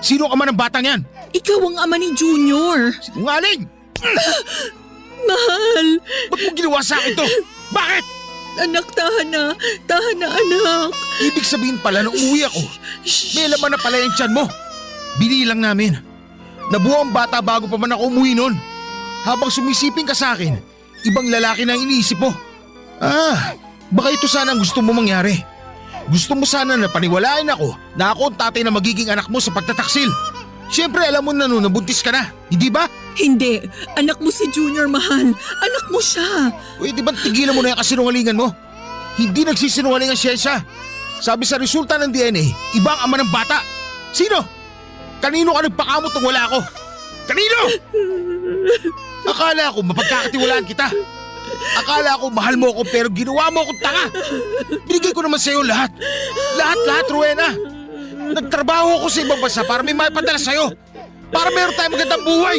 sino ang ama ng batang yan? Ikaw ang ama ni Junior. Sinungaling! Mahal! Ba't mo ginawa sa akin to? Bakit? Anak, tahan na. Tahan na, anak. Ibig sabihin pala nung umuwi ako, may laman na pala yung tiyan mo. Binilang namin. Nabuo ang bata bago pa man ako umuwi nun. Habang sumisiping ka sa akin, ibang lalaki na ang iniisip mo. Baka ito sana ang gusto mo mangyari. Gusto mo sana na paniwalain ako na ako ang tatay na magiging anak mo sa pagtataksil. Siyempre alam mo na nun, nabuntis ka na, hindi ba? Hindi. Anak mo si Junior, mahal. Anak mo siya. Pwede ba tigilan mo na yung kasinungalingan mo? Hindi nagsisinungaling ang siyensya. Sabi sa resulta ng DNA, iba ang ama ng bata. Sino? Kanino ka nagpakamot nung wala ako? Kanino? Akala ko mapagkakatiwalaan kita. Akala ko mahal mo ako pero ginawa mo akong tanga. Binigay ko naman sa'yo lahat. Lahat, Rowena. Nagtrabaho ako sa ibang bansa para may maipadala sa'yo. Para meron tayong magandang buhay.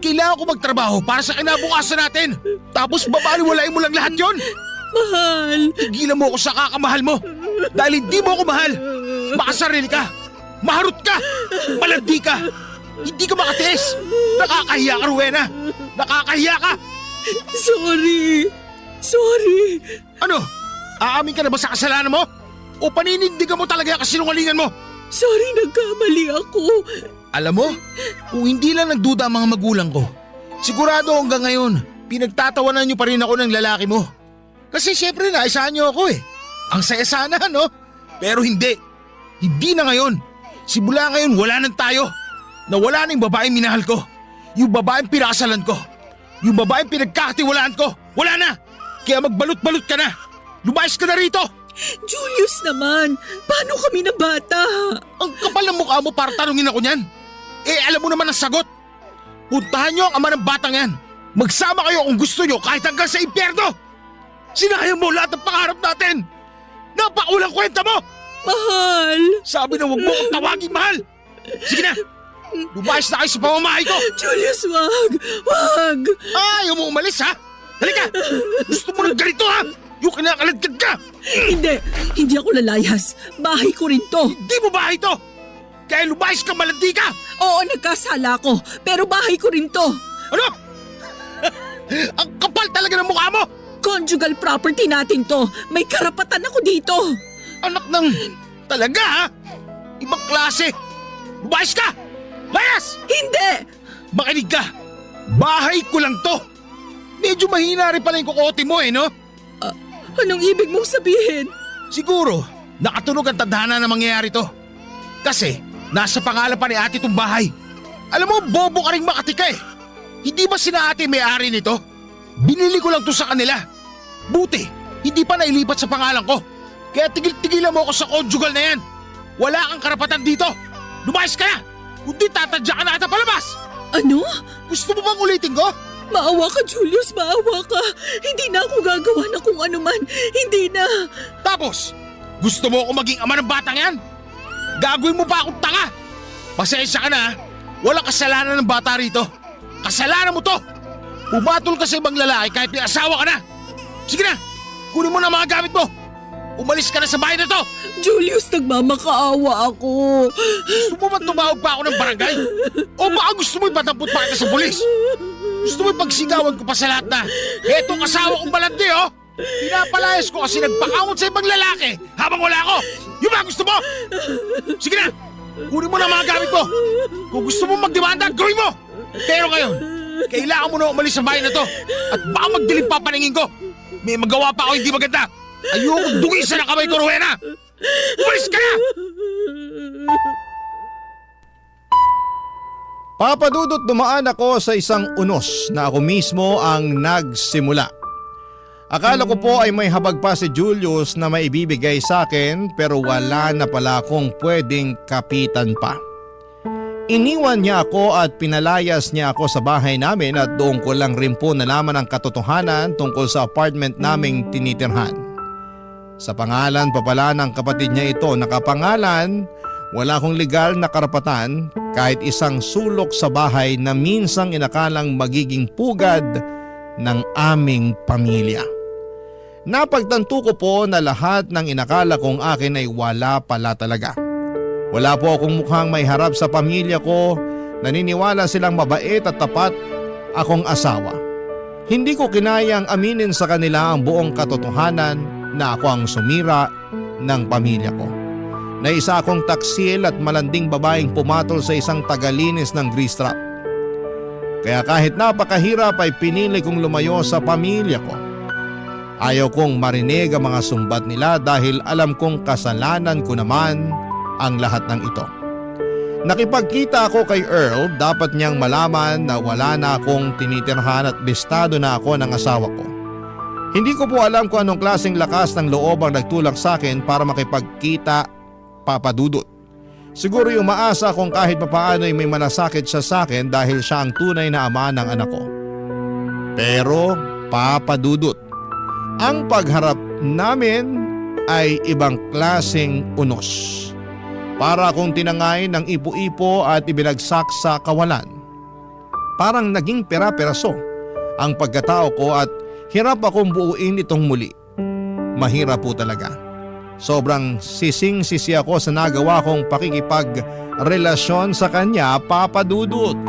Kailangan ko magtrabaho para sa kinabukasan natin. Tapos babaliwalain mo lang lahat yon. Mahal. Tigilan mo ako sa kakamahal mo. Dahil hindi mo ako mahal. Makasarili ka. Maharot ka. Malandi ka. Hindi ka makatiis. Nakakahiya ka, Rowena. Nakakahiya ka. Sorry. Ano? Aamin ka na ba sa kasalanan mo? O paninindigan mo talaga ang kasinungalingan mo? Sorry, nagkamali ako. Alam mo, kung hindi lang nagduda ang mga magulang ko, sigurado hanggang ngayon, pinagtatawanan niyo pa rin ako ng lalaki mo. Kasi syempre naisahan niyo ako eh. Ang saya sana, no? Pero hindi. Hindi na ngayon. Simula ngayon wala nang tayo. Nawala na yung babaeng minahal ko. Yung babaeng pinakasalan ko. Yung babaeng pinagkakatiwalaan ko. Wala na. Kaya magbalot-balot ka na. Lumayas ka na rito. Julius naman, paano kami na bata? Ang kapal ng mukha mo para tanungin ako niyan. Alam mo naman ang sagot. Puntahan niyo ang ama ng batang yan. Magsama kayo kung gusto niyo kahit hanggang sa impyerno. Sinayang mo lahat ng pangarap natin. Napakulang kwenta mo. Mahal. Sabi na huwag mo akong tawagin mahal. Sige na. Lumayas na kayo sa pamamahay ko. Julius, wag. Ayaw mo umalis ha? Halika. Gusto mo ng ganito ha? Yung kinakaladkad ka. Hindi ako lalayas. Bahay ko rin to. Hindi mo bahay to. Kaya lumayas ka, malandi ka. Oo, nagkasala ko. Pero bahay ko rin to. Ano? Ang kapal talaga ng mukha mo. Conjugal property natin to. May karapatan ako dito. Anak ng... Talaga ha? Ibang klase! Lumayas ka! Layas! Hindi! Makinig ka! Bahay ko lang to! Medyo mahina rin pala yung kukote mo no? Anong ibig mong sabihin? Siguro, nakatunog ang tadhana na mangyayari to. Kasi, nasa pangalan pa ni ate itong bahay. Alam mo, bobo ka rin Makati ka eh. Hindi ba sina ate may-ari nito? Binili ko lang to sa kanila. Buti, hindi pa nailipat sa pangalan ko. Kaya tigil-tigilan mo ako sa conjugal na yan. Wala kang karapatan dito. Lumayas ka na! Kundi tatadya ka na ata palabas! Ano? Gusto mo bang ulitin ko? Maawa ka, Julius, maawa ka. Hindi na ako gagawa na kung ano man. Hindi na. Tapos, gusto mo ako maging ama ng batang yan? Gagawin mo pa akong tanga! Pasensya ka na ha. Walang kasalanan ng bata rito. Kasalanan mo to! Pumatol ka sa ibang lalaki kahit may asawa ka na! Sige na! Kunin mo na mga gamit mo! Umalis ka na sa bahay na to! Julius, nagmamakaawa ako. Gusto mo ba tumawag pa ako ng barangay? O baka gusto mo ipatampot pa kita sa pulis? Gusto mo ipagsigawan ko pa sa lahat na etong asawa kong balandi Pinapalayas ko kasi nagpakamot sa ibang lalaki habang wala ako! Yung ba gusto mo? Sige na! Kunin mo na mga gamit mo! Kung gusto mo magdemanda, gawin mo! Pero ngayon, kailangan mo na umalis sa bahay na to at baka magdilim pa paningin ko! May magawa pa ako hindi maganda! Ayoko dungisan ang kamay ko, Rowena! Umalis ka na! Papadudot dumaan ako sa isang unos na ako mismo ang nagsimula. Akala ko po ay may habag pa si Julius na maibibigay sa akin pero wala na pala akong pwedeng kapitan pa. Iniwan niya ako at pinalayas niya ako sa bahay namin at doon ko lang rin po nalaman ang katotohanan tungkol sa apartment naming tinitirhan. Sa pangalan pa pala ng kapatid niya ito nakapangalan, wala akong legal na karapatan kahit isang sulok sa bahay na minsang inakalang magiging pugad ng aming pamilya. Napagtanto ko po na lahat ng inakala kong akin ay wala pala talaga. Wala po akong mukhang may harap sa pamilya ko, naniniwala silang mabait at tapat akong asawa. Hindi ko kinayang aminin sa kanila ang buong katotohanan na ako ang sumira ng pamilya ko. Na isa akong taksil at malanding babaeng pumatol sa isang tagalinis ng grease trap. Kaya kahit napakahirap ay pinili kong lumayo sa pamilya ko. Ayaw kong marinig ang mga sumbat nila dahil alam kong kasalanan ko naman ang lahat ng ito. Nakipagkita ako kay Earl, dapat niyang malaman na wala na akong tinitirhan at bistado na ako ng asawa ko. Hindi ko po alam kung anong klaseng lakas ng loob ang nagtulak sa akin para makipagkita, Papadudot. Siguro yung maasa kung kahit papaano ay may malasakit siya sa akin dahil siya ang tunay na ama ng anak ko. Pero Papadudot, ang pagharap namin ay ibang klaseng unos. Para akong tinangay ng ipo-ipo at ibinagsak sa kawalan. Parang naging pera-peraso ang pagkatao ko at hirap akong buuin itong muli. Mahirap po talaga. Sobrang sising-sisi ako sa nagawa kong pakikipagrelasyon sa kanya, Papadudot.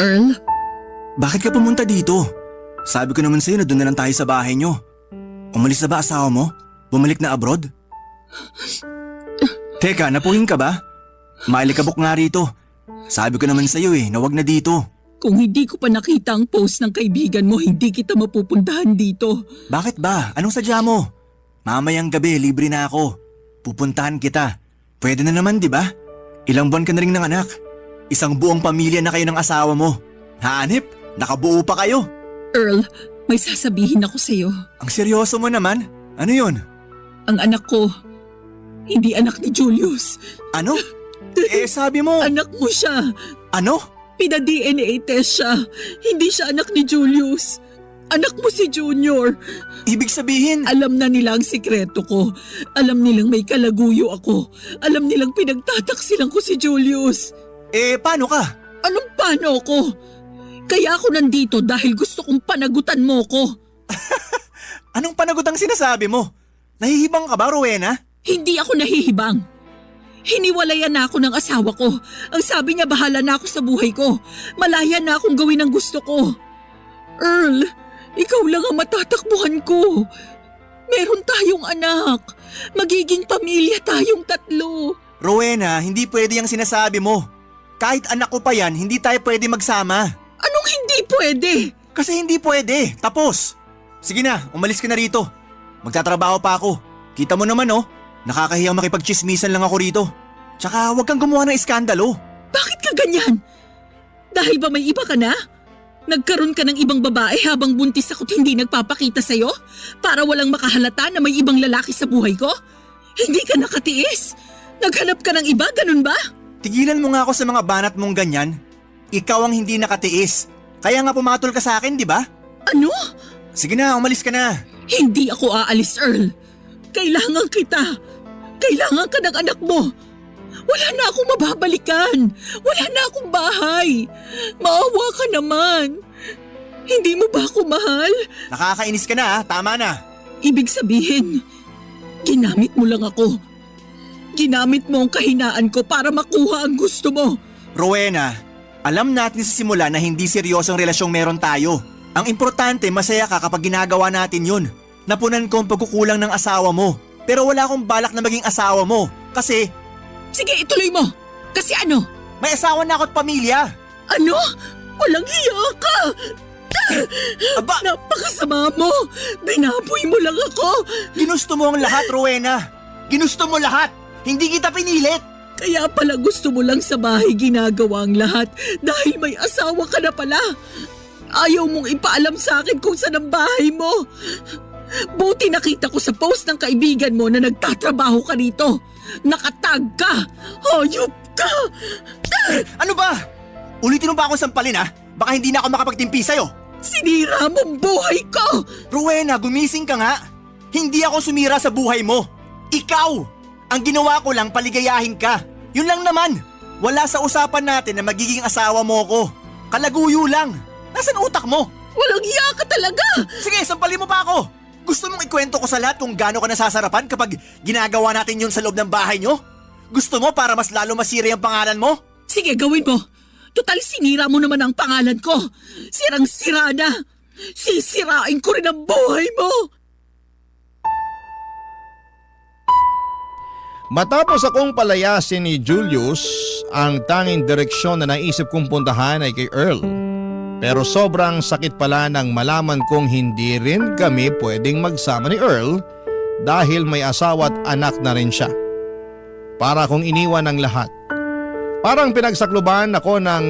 Earl? Bakit ka pumunta dito? Sabi ko naman sa'yo na doon na lang tayo sa bahay nyo. Umalis na ba asawa mo? Bumalik na abroad? Teka, napuhin ka ba? Mailikabok nga rito. Sabi ko naman sa'yo na wag na dito. Kung hindi ko pa nakita ang post ng kaibigan mo, hindi kita mapupuntahan dito. Bakit ba? Anong sadya mo? Mamayang gabi, libre na ako. Pupuntahan kita. Pwede na naman, di ba? Ilang buwan ka na rin ng anak. Isang buong pamilya na kayo ng asawa mo. Hanip, nakabuo pa kayo. Earl, may sasabihin ako sa'yo. Ang seryoso mo naman. Ano yun? Ang anak ko, hindi anak ni Julius. Ano? Sabi mo. Anak mo siya. Ano? Pina-DNA test siya. Hindi siya anak ni Julius. Anak mo si Junior. Ibig sabihin… Alam na nila ang sikreto ko. Alam nilang may kalaguyo ako. Alam nilang pinagtataksilan ko si Julius. Paano ka? Anong paano ko? Kaya ako nandito dahil gusto kong panagutan mo ko. Anong panagot ang sinasabi mo? Nahihibang ka ba, Rowena? Hindi ako nahihibang. Hiniwalayan na ako ng asawa ko. Ang sabi niya bahala na ako sa buhay ko. Malaya na akong gawin ang gusto ko. Earl, ikaw lang ang matatakbuhan ko. Meron tayong anak. Magiging pamilya tayong 3. Rowena, hindi pwede yung sinasabi mo. Kahit anak ko pa yan, hindi tayo pwede magsama. Anong hindi pwede? Kasi hindi pwede. Tapos. Sige na, umalis ka na rito. Magtatrabaho pa ako. Kita mo naman oh, nakakahiyang makipagchismisan lang ako rito. Tsaka huwag kang gumawa ng iskandalo. Bakit ka ganyan? Dahil ba may iba ka na? Nagkaroon ka ng ibang babae habang buntis ako't hindi nagpapakita sa'yo? Para walang makahalata na may ibang lalaki sa buhay ko? Hindi ka nakatiis? Naghanap ka ng iba, ganun ba? Tigilan mo nga ako sa mga banat mong ganyan. Ikaw ang hindi nakatiis. Kaya nga pumatol ka sa akin, di ba? Ano? Sige na, umalis ka na. Hindi ako aalis, Earl. Kailangan kita. Kailangan ka ng anak mo. Wala na akong mababalikan. Wala na akong bahay. Maawa ka naman. Hindi mo ba ako mahal? Nakakainis ka na, tama na. Ibig sabihin, ginamit mo lang ako. Ginamit mo ang kahinaan ko para makuha ang gusto mo. Rowena, alam natin sa simula na hindi seryosong relasyong meron tayo. Ang importante, masaya ka kapag ginagawa natin yun. Napunan ko ang pagkukulang ng asawa mo. Pero wala akong balak na maging asawa mo. Kasi… Sige, ituloy mo. Kasi ano? May asawa na ako at pamilya. Ano? Walang hiya ka! Aba! Napakasama mo! Binaboy mo lang ako! Ginusto mo ang lahat, Rowena. Ginusto mo lahat. Hindi kita pinilit. Kaya pala gusto mo lang sa bahay ginagawa ang lahat dahil may asawa ka na pala. Ayaw mong ipaalam sa akin kung saan ang bahay mo. Buti nakita ko sa post ng kaibigan mo na nagtatrabaho ka rito. Nakatag ka! Hayop ka! Ano ba? Ulitin mo pa akong sampalin ha? Baka hindi na ako makapagtimpi sa'yo. Sinira mong buhay ko! Rowena, gumising ka nga. Hindi ako sumira sa buhay mo. Ikaw! Ang ginawa ko lang paligayahin ka. Yun lang naman. Wala sa usapan natin na magiging asawa mo ko. Kalaguyo lang. Nasaan utak mo? Walang iya ka talaga! Sige, sampalin mo pa ako. Gusto mong ikwento ko sa lahat kung gaano ka nasasarapan kapag ginagawa natin yun sa loob ng bahay nyo? Gusto mo para mas lalo masira yung pangalan mo? Sige, gawin mo. Total sinira mo naman ang pangalan ko. Sirang-sira na. Sisirain ko rin ang buhay mo. Matapos akong palayasin ni Julius, ang tanging direksyon na naisip kong puntahan ay kay Earl. Pero sobrang sakit pala nang malaman kong hindi rin kami pwedeng magsama ni Earl dahil may asawa at anak na rin siya. Para akong iniwan ng lahat. Parang pinagsakluban ako ng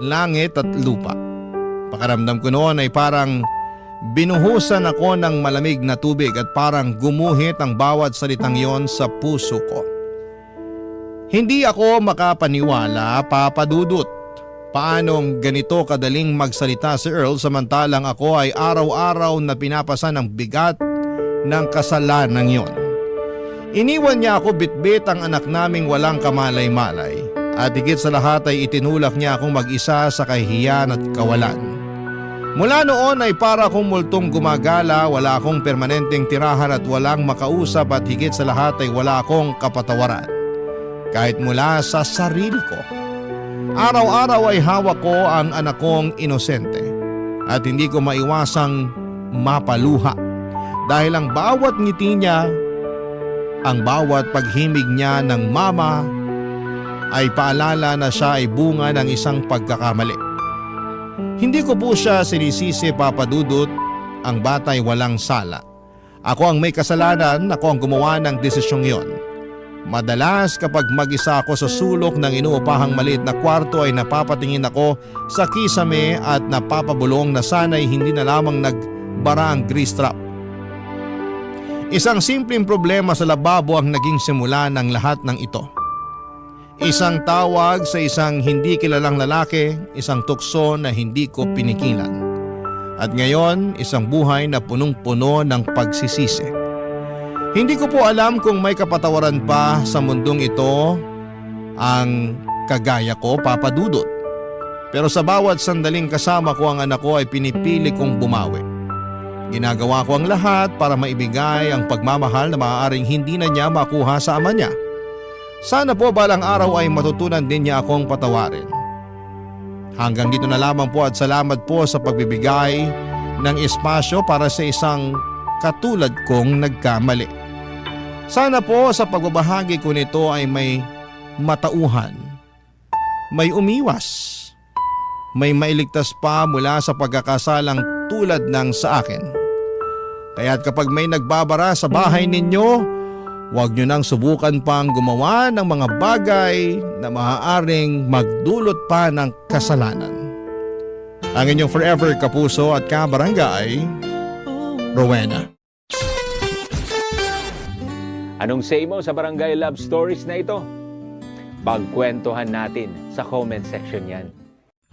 langit at lupa. Pakiramdam ko noon ay parang binuhusan ako ng malamig na tubig at parang gumuhit ang bawat salitang yon sa puso ko. Hindi ako makapaniwala, Papa Dudut. Paanong ganito kadaling magsalita si Earl samantalang ako ay araw-araw na pinapasan ng bigat ng kasalanan yon. Iniwan niya ako bitbit ang anak naming walang kamalay-malay at higit sa lahat ay itinulak niya akong mag-isa sa kahihiyan at kawalan. Mula noon ay para akong multong gumagala, wala akong permanenteng tirahan at walang makausap at higit sa lahat ay wala akong kapatawaran. Kahit mula sa sarili ko. Araw-araw ay hawak ko ang anak kong inosente at hindi ko maiwasang mapaluha dahil ang bawat ngiti niya, ang bawat paghimig niya ng mama ay paalala na siya ay bunga ng isang pagkakamali. Hindi ko po siya sinisisi, Papa Dudut, ang bata'y walang sala. Ako ang may kasalanan, ako ang gumawa ng desisyong yon. Madalas kapag mag-isa ako sa sulok ng inuupahang maliit na kwarto ay napapatingin ako sa kisame at napapabulong na sana'y hindi na lamang nagbara ang grease trap. Isang simpleng problema sa lababo ang naging simula ng lahat ng ito. Isang tawag sa isang hindi kilalang lalaki, isang tukso na hindi ko pinikilan. At ngayon, isang buhay na punong-puno ng pagsisisi. Hindi ko po alam kung may kapatawaran pa sa mundong ito ang kagaya ko, Papa Dudut. Pero sa bawat sandaling kasama ko ang anak ko ay pinipili kong bumawi. Ginagawa ko ang lahat para maibigay ang pagmamahal na maaaring hindi na niya makuha sa ama niya. Sana po balang araw ay matutunan din niya akong patawarin. Hanggang dito na lamang po at salamat po sa pagbibigay ng espasyo para sa isang katulad kong nagkamali. Sana po sa pagbabahagi ko nito ay may matauhan, may umiwas, may mailigtas pa mula sa pagkakasalang tulad ng sa akin. Kaya't kapag may nagbabara sa bahay ninyo, huwag nyo nang subukan pang gumawa ng mga bagay na maaaring magdulot pa ng kasalanan. Ang inyong forever kapuso at kabarangay, Rowena. Anong say mo sa Barangay Love Stories na ito? Pagkwentuhan natin sa comment section yan.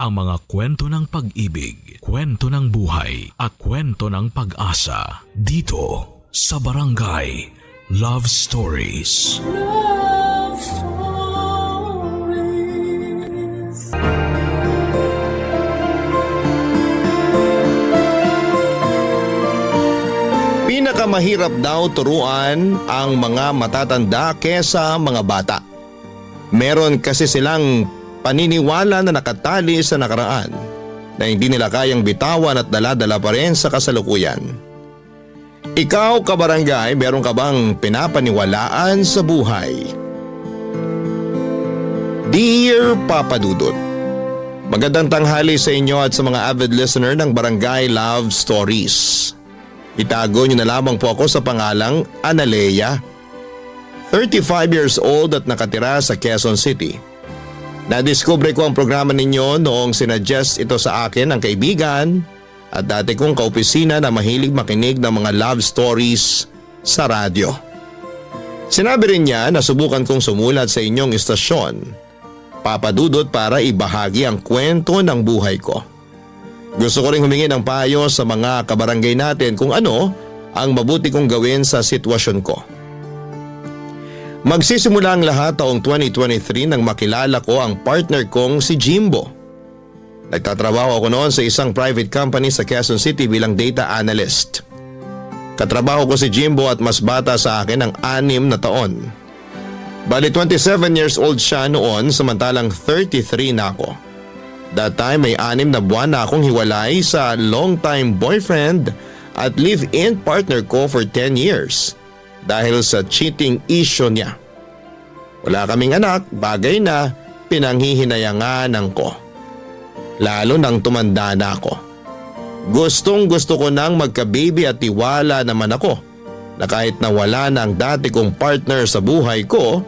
Ang mga kwento ng pag-ibig, kwento ng buhay at kwento ng pag-asa dito sa Barangay Love Stories. Love Stories. Pinakamahirap daw turuan ang mga matatanda kesa mga bata. Meron kasi silang paniniwala na nakatali sa nakaraan na hindi nila kayang bitawan at dala-dala pa rin sa kasalukuyan. Ikaw, kabarangay, meron ka bang pinapaniwalaan sa buhay? Dear Papa Dudut, magandang tanghali sa inyo at sa mga avid listener ng Barangay Love Stories. Itago niyo na lamang po ako sa pangalang Analea, 35 years old at nakatira sa Quezon City. Nadiskubre ko ang programa ninyo noong sinuggest ito sa akin ng kaibigan at dati kong kaopisina na mahilig makinig ng mga love stories sa radyo. Sinabi rin niya na subukan kong sumulat sa inyong istasyon, Papa Dudut, para ibahagi ang kwento ng buhay ko. Gusto ko rin humingi ng payo sa mga kabarangay natin kung ano ang mabuti kong gawin sa sitwasyon ko. Magsisimula ang lahat taong 2023 nang makilala ko ang partner kong si Jimbo. Nagtatrabaho ako noon sa isang private company sa Quezon City bilang data analyst. Katrabaho ko si Jimbo at mas bata sa akin ng 6 na taon. Bali 27 years old siya noon samantalang 33 na ako. That time may 6 na buwan na akong hiwalay sa long-time boyfriend at live-in partner ko for 10 years. Dahil sa cheating issue niya. Wala kaming anak, bagay na pinanghihinayangan ko. Lalo nang tumanda na ako. Gustong gusto ko nang magka-baby at tiwala naman ako na kahit na wala na ang dati kong partner sa buhay ko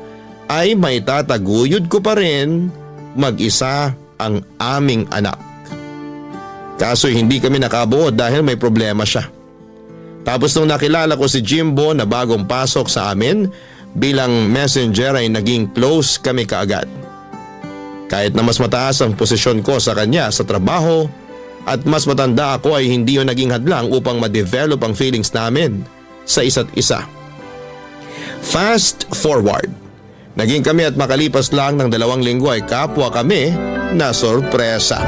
ay may tataguyod ko pa rin mag-isa ang aming anak. Kaso hindi kami nakabuo dahil may problema siya. Tapos nung nakilala ko si Jimbo na bagong pasok sa amin bilang messenger ay naging close kami kaagad. Kahit na mas mataas ang posisyon ko sa kanya sa trabaho at mas matanda ako ay hindi yun naging hadlang upang ma-develop ang feelings namin sa isa't isa. Fast forward. Naging kami at makalipas lang ng 2 linggo ay kapwa kami na sorpresa.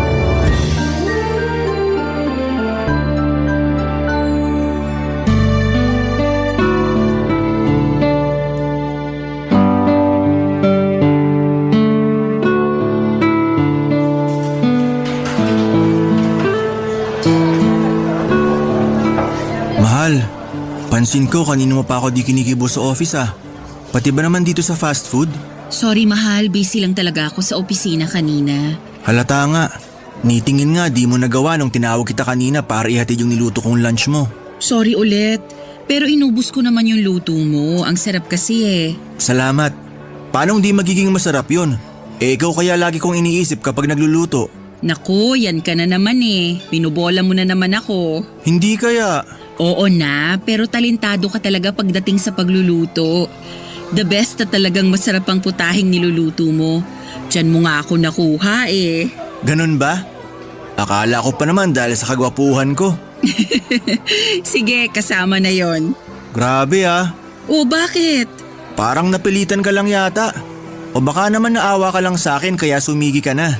Pansin ko kanino mo pa ako di kinikibo sa office ah. Pati ba naman dito sa fast food? Sorry mahal, busy lang talaga ako sa opisina kanina. Halata nga. Nitingin nga di mo nagawa nung tinawag kita kanina para ihatid yung niluto kong lunch mo. Sorry ulit, pero inubos ko naman yung luto mo. Ang sarap kasi eh. Salamat. Paano di magiging masarap yun? Ikaw kaya lagi kong iniisip kapag nagluluto. Naku, yan ka na naman eh. Pinubola mo na naman ako. Hindi kaya. Oo na, pero talentado ka talaga pagdating sa pagluluto. The best na talagang masarap ang putahing niluluto mo. Diyan mo nga ako nakuha eh. Ganun ba? Akala ko pa naman dahil sa kagwapuhan ko. Sige, kasama na yon. Grabe ah. O bakit? Parang napilitan ka lang yata. O baka naman naawa ka lang sa akin kaya sumigi ka na.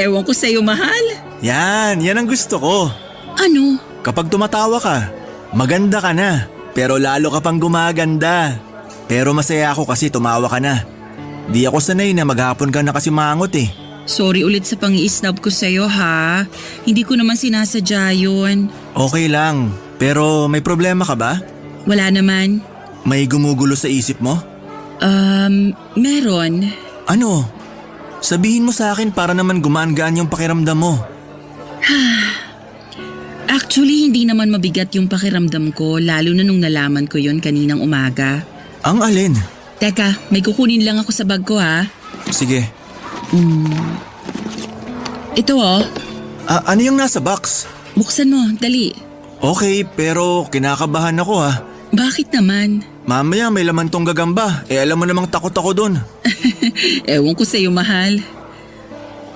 Ewan ko sa'yo mahal. Yan ang gusto ko. Ano? Kapag tumatawa ka, maganda ka na. Pero lalo ka pang gumaganda. Pero masaya ako kasi tumawa ka na. Di ako sanay na maghapon ka na kasi mangot eh. Sorry ulit sa pang-i-snub ko sa'yo ha. Hindi ko naman sinasadya yun. Okay lang, pero may problema ka ba? Wala naman. May gumugulo sa isip mo? Meron. Ano? Sabihin mo sa akin para naman gumaan-gaan yung pakiramdam mo. Actually, hindi naman mabigat yung pakiramdam ko lalo na nung nalaman ko yun kaninang umaga. Ang alin? Teka, may kukunin lang ako sa bag ko ha. Sige. Ito oh, Ano yung nasa box? buksan mo, dali. Okay, pero kinakabahan ako ha. Bakit naman? Mamaya may laman tong gagamba. Alam mo namang takot ako dun. Ewan ko sa'yo, mahal.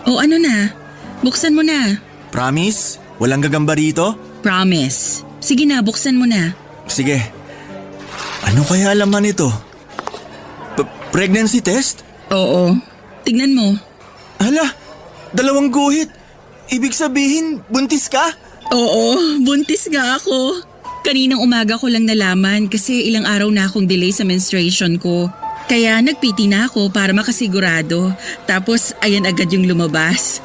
O ano na? Buksan mo na. Promise? Walang gagamba rito? Promise. Sige na, buksan mo na. Sige. Ano kaya laman ito? Pregnancy test? Oo. Tignan mo. Hala, 2 guhit. Ibig sabihin, buntis ka? Oo, buntis nga ako. Kaninang umaga ko lang nalaman kasi ilang araw na akong delay sa menstruation ko. Kaya nagpiti na ako para makasigurado. Tapos ayan agad yung lumabas.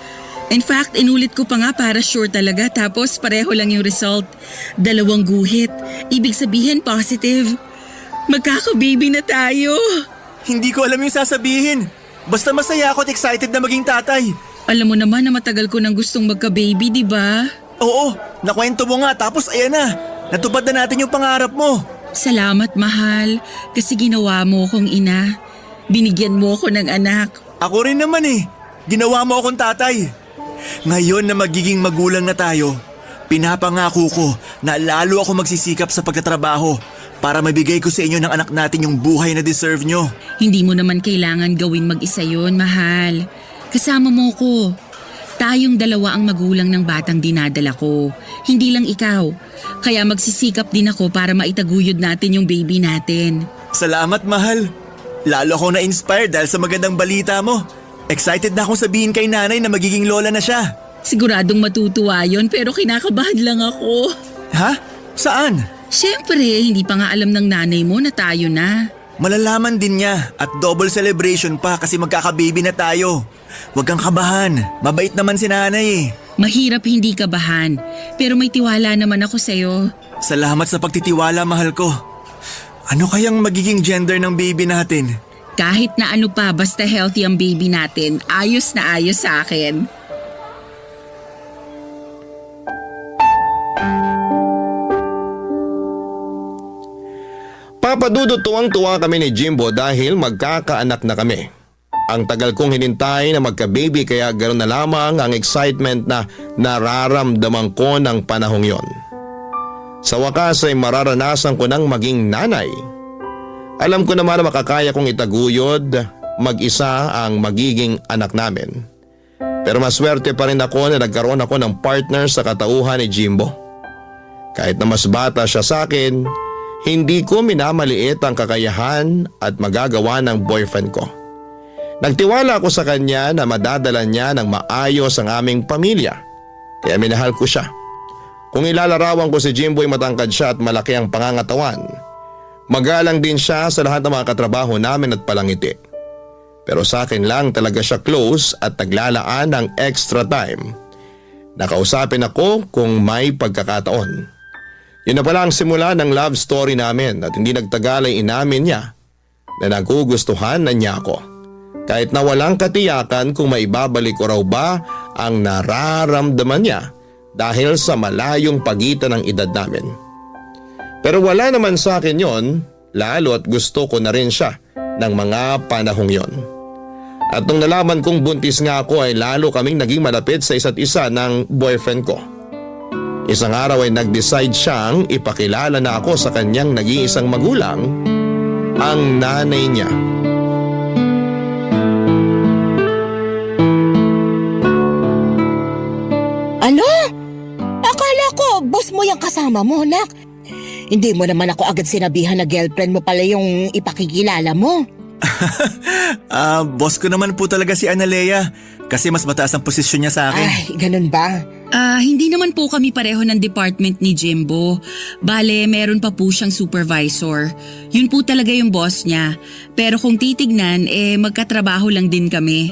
In fact, inulit ko pa nga para sure talaga tapos pareho lang yung result. 2 guhit. Ibig sabihin positive. Magkaka-baby na tayo. Hindi ko alam yung sasabihin. Basta masaya ako at excited na maging tatay. Alam mo naman na matagal ko nang gustong magka-baby, di ba? Oo, nakwento mo nga tapos ayan na. Natupad na natin yung pangarap mo. Salamat, mahal. Kasi ginawa mo akong ina. Binigyan mo ako ng anak. Ako rin naman eh. Ginawa mo akong tatay. Ngayon na magiging magulang na tayo, pinapangako ko na lalo ako magsisikap sa pagtatrabaho para mabigay ko sa inyo ng anak natin yung buhay na deserve nyo. Hindi mo naman kailangan gawin mag-isa yun, mahal. Kasama mo ko. Tayong 2 ang magulang ng batang dinadala ko. Hindi lang ikaw. Kaya magsisikap din ako para maitaguyod natin yung baby natin. Salamat, mahal. Lalo ako na-inspired dahil sa magandang balita mo. Excited na akong sabihin kay nanay na magiging lola na siya. Siguradong matutuwa yun pero kinakabahan lang ako. Ha? Saan? Siyempre, hindi pa nga alam ng nanay mo na tayo na. Malalaman din niya at double celebration pa kasi magkaka-baby na tayo. Huwag kang kabahan. Mabait naman si nanay eh. Mahirap hindi kabahan, pero may tiwala naman ako sa'yo. Salamat sa pagtitiwala, mahal ko. Ano kayang magiging gender ng baby natin? Kahit na ano pa, basta healthy ang baby natin, ayos na ayos sa akin. Papadudot tuwang-tuwa kami ni Jimbo dahil magkakaanak na kami. Ang tagal kong hinintay na magka-baby kaya ganoon na lamang ang excitement na nararamdaman ko ng panahong yon. Sa wakas ay mararanasan ko ng maging nanay. Alam ko naman na makakaya kong itaguyod mag-isa ang magiging anak namin. Pero maswerte pa rin ako na nagkaroon ako ng partner sa katauhan ni Jimbo. Kahit na mas bata siya sa akin, hindi ko minamaliit ang kakayahan at magagawa ng boyfriend ko. Nagtiwala ako sa kanya na madadala niya ng maayos ang aming pamilya. Kaya minahal ko siya. Kung ilalarawan ko si Jimboy matangkad siya at malaki ang pangangatawan, magalang din siya sa lahat ng mga katrabaho namin at palangiti. Pero sa akin lang talaga siya close at naglalaan ng extra time. Nakausapin ako kung may pagkakataon. Yun na pala ang simula ng love story namin at hindi nagtagal ay inamin niya na nagugustuhan na niya ako. Kahit na walang katiyakan kung maibabalik ko raw ba ang nararamdaman niya dahil sa malayong pagitan ng edad namin. Pero wala naman sa akin yon, lalo at gusto ko na rin siya ng mga panahong yon. At nung nalaman kong buntis nga ako ay lalo kaming naging malapit sa isa't isa ng boyfriend ko. Isang araw ay nag-decide siyang ipakilala na ako sa kanyang nag-iisang magulang, ang nanay niya. Ano? Akala ko, boss mo yung kasama mo, nak. Hindi mo naman ako agad sinabihan na girlfriend mo pala yung ipakikilala mo. Boss ko naman po talaga si Analea kasi mas mataas ang posisyon niya sa akin. Ay, ganun ba? Hindi naman po kami pareho ng department ni Jimbo. Bale, meron pa po siyang supervisor. Yun po talaga yung boss niya. Pero kung titignan, magkatrabaho lang din kami.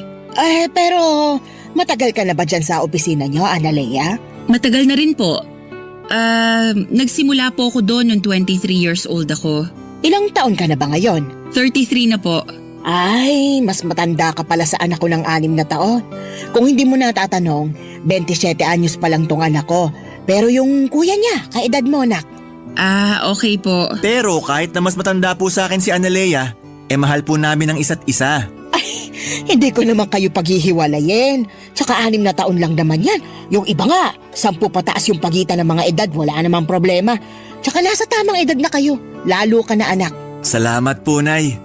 Pero matagal ka na ba dyan sa opisina niyo, Analea? Matagal na rin po. Nagsimula po ako doon nung 23 years old ako. Ilang taon ka na ba ngayon? 33 na po. Ay, mas matanda ka pala sa anak ko ng 6 na taon. Kung hindi mo natatanong, 27 anyos pa lang tong anak ko. Pero yung kuya niya, kaedad mo, nak. Okay po. Pero kahit na mas matanda po sa akin si Analea, mahal po namin ang isa't isa. Hindi ko naman kayo paghihiwalayin. Tsaka 6 na taon lang naman yan. Yung iba nga, 10 pataas yung pagitan ng mga edad, wala namang problema. Tsaka nasa tamang edad na kayo, lalo ka na anak. Salamat po, Nay.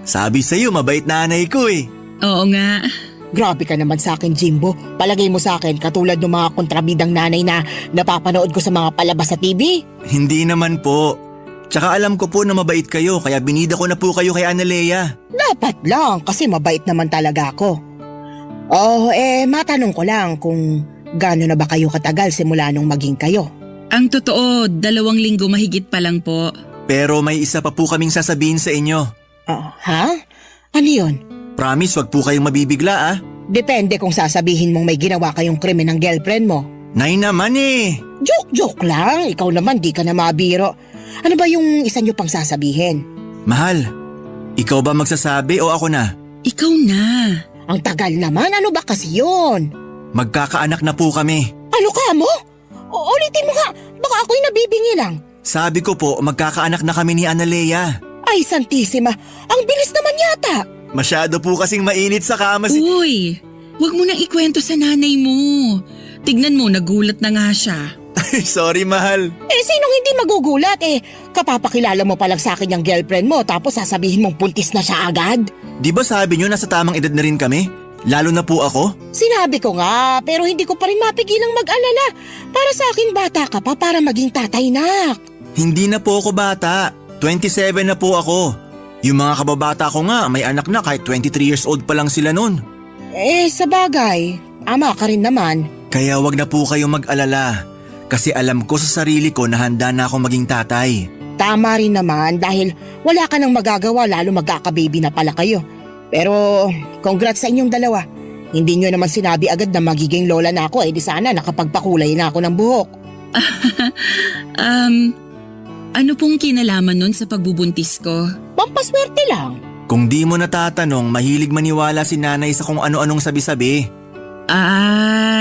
Sabi sa'yo, mabait na nanay ko eh. Oo nga. Grabe ka naman sa akin, Jimbo. Palagay mo sa akin katulad ng mga kontrabidang nanay na napapanood ko sa mga palabas sa TV. Hindi naman po. Tsaka alam ko po na mabait kayo kaya binida ko na po kayo kay Analea. Dapat lang kasi mabait naman talaga ako. Matanong ko lang kung gaano na ba kayo katagal simula nung maging kayo? Ang totoo, 2 linggo mahigit pa lang po. Pero may isa pa po kaming sasabihin sa inyo. Ha? Ano yun? Promise, wag po kayong mabibigla Depende kung sasabihin mong may ginawa kayong krimen ng girlfriend mo. Nay naman Joke lang. Ikaw naman di ka na mabiro. Ano ba yung isa nyo pang sasabihin? Mahal, ikaw ba magsasabi o ako na? Ikaw na. Ang tagal naman. Ano ba kasi yun? Magkakaanak na po kami. Ano ka mo? Ulitin mo nga. Baka ako'y nabibingi lang. Sabi ko po, magkakaanak na kami ni Analea. Ay, Santissima. Ang bilis naman yata. Masyado po kasing mainit sa kama si... Uy, wag mo nang ikwento sa nanay mo. Tignan mo, nagulat na nga siya. Sorry, mahal. Sinong hindi magugulat kapapakilala mo pa lang sa akin yung girlfriend mo tapos sasabihin mong buntis na siya agad? Di ba sabi nyo nasa tamang edad na rin kami? Lalo na po ako? Sinabi ko nga, pero hindi ko pa rin mapigilang mag-alala. Para sa akin bata ka pa para maging tatay, nak. Hindi na po ako bata. 27 na po ako. Yung mga kababata ko nga may anak na kahit 23 years old pa lang sila nun. Sa bagay, ama ka rin naman. Kaya wag na po kayong mag-alala. Kasi alam ko sa sarili ko na handa na akong maging tatay. Tama rin naman dahil wala ka nang magagawa lalo magkaka-baby na pala kayo. Pero congrats sa inyong dalawa. Hindi nyo naman sinabi agad na magiging lola na ako di sana nakapagpakulay na ako ng buhok. Ano pong kinalaman nun sa pagbubuntis ko? Pampaswerte lang. Kung di mo natatanong, mahilig maniwala si nanay sa kung ano-anong sabi-sabi.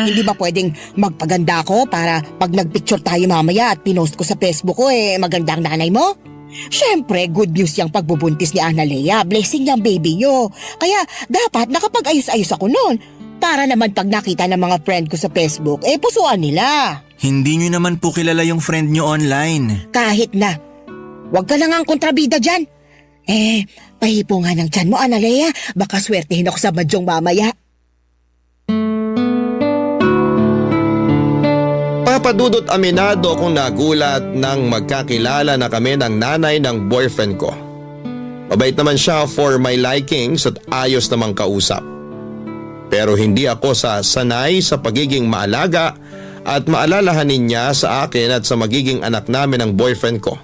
Hindi ba pwedeng magpaganda ko para pag nagpicture tayo mamaya at pinost ko sa Facebook ko maganda ang nanay mo? Siyempre, good news yung pagbubuntis ni Analea. Blessing yung baby nyo. Kaya dapat nakapag-ayos-ayos ako noon. Para naman pag nakita ng mga friend ko sa Facebook, pusuan nila. Hindi nyo naman po kilala yung friend nyo online. Kahit na. Huwag ka lang ang kontrabida dyan. Pahipo nga ng tiyan mo, Analea. Baka swertehin ako sa badyong mamaya. Papadudot aminado akong nagulat nang magkakilala na kami ng nanay ng boyfriend ko. Mabait naman siya for my likings at ayos namang kausap. Pero hindi ako sanay sa pagiging maalaga at maalalahanin niya sa akin at sa magiging anak namin ng boyfriend ko.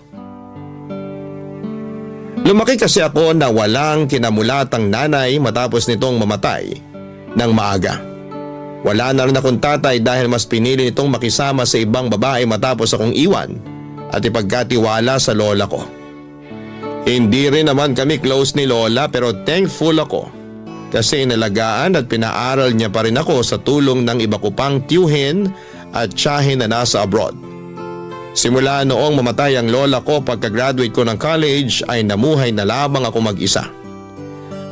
Lumaki kasi ako na walang kinamulatang nanay matapos nitong mamatay ng maaga. Wala na rin akong tatay dahil mas pinili nitong makisama sa ibang babae matapos akong iwan at ipagkatiwala sa lola ko. Hindi rin naman kami close ni lola pero thankful ako kasi inalagaan at pinaaral niya pa rin ako sa tulong ng iba ko pang tiyuhin at tiyahin na nasa abroad. Simula noong mamatay ang lola ko pagka-graduate ko ng college ay namuhay na lamang ako mag-isa.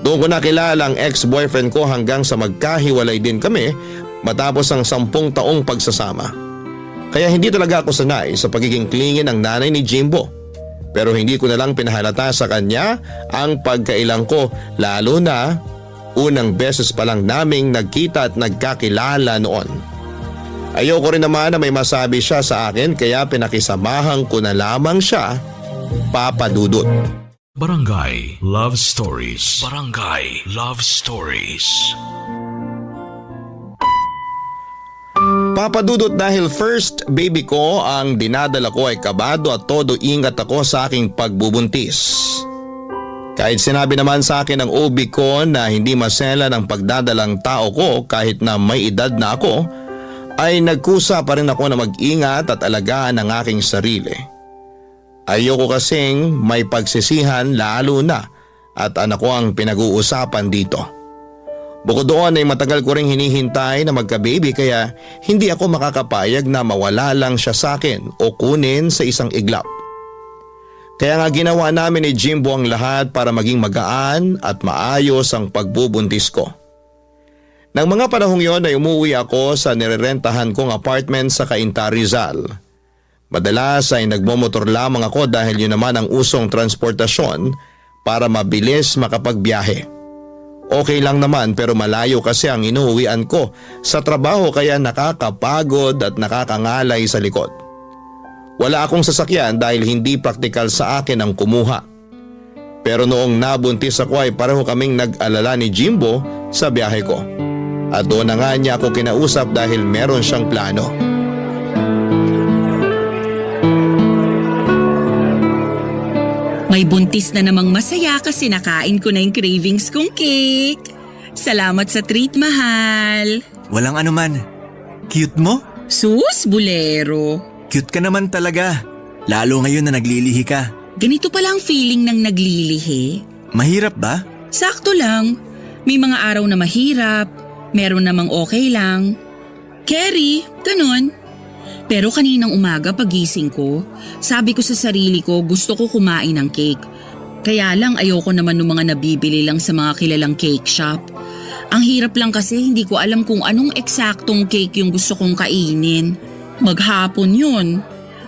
Doon ko nakilala ang ex-boyfriend ko hanggang sa magkahiwalay din kami matapos ang 10 taong pagsasama. Kaya hindi talaga ako sanay sa pagiging clingy ng nanay ni Jimbo. Pero hindi ko na lang pinahalata sa kanya ang pagkailang ko lalo na unang beses pa lang naming nagkita at nagkakilala noon. Ayoko rin naman na may masabi siya sa akin kaya pinakisamahan ko na lamang siya, Papa Dudut. Barangay Love Stories. Barangay Love Stories. Papadudot, dahil first baby ko ang dinadala ko ay kabado at todo ingat ako sa aking pagbubuntis. Kahit sinabi naman sa akin ng OB ko na hindi masela ng pagdadalang tao ko kahit na may edad na ako, ay nagkusa pa rin ako na mag-ingat at alagaan ang aking sarili. Ayoko kasing may pagsisihan lalo na at anak ko ang pinag-uusapan dito. Bukod doon ay matagal ko ring hinihintay na magka-baby kaya hindi ako makakapayag na mawala lang siya sa akin o kunin sa isang iglap. Kaya nga ginawa namin ni Jimbo ang lahat para maging magaan at maayos ang pagbubuntis ko. Nang mga panahong yon ay umuwi ako sa nirerentahan kong apartment sa Cainta, Rizal. Madalas ay nagmomotor lamang ako dahil yun naman ang usong transportasyon para mabilis makapagbiyahe. Okay lang naman pero malayo kasi ang inuuwian ko sa trabaho kaya nakakapagod at nakakangalay sa likod. Wala akong sasakyan dahil hindi praktikal sa akin ang kumuha. Pero noong nabuntis ako ay pareho kaming nag-alala ni Jimbo sa biyahe ko. At doon na nga niya ako kinausap dahil meron siyang plano. May buntis na namang masaya kasi nakain ko na yung cravings kong cake. Salamat sa treat, mahal. Walang anuman. Cute mo? Sus, bulero. Cute ka naman talaga. Lalo ngayon na naglilihi ka. Ganito pala ang feeling ng naglilihi. Mahirap ba? Sakto lang. May mga araw na mahirap, meron namang okay lang. Carry, ganon. Pero kaninang umaga pagising ko, sabi ko sa sarili ko gusto ko kumain ng cake. Kaya lang ayoko naman ng mga nabibili lang sa mga kilalang cake shop. Ang hirap lang kasi hindi ko alam kung anong eksaktong cake yung gusto kong kainin. Maghapon yun.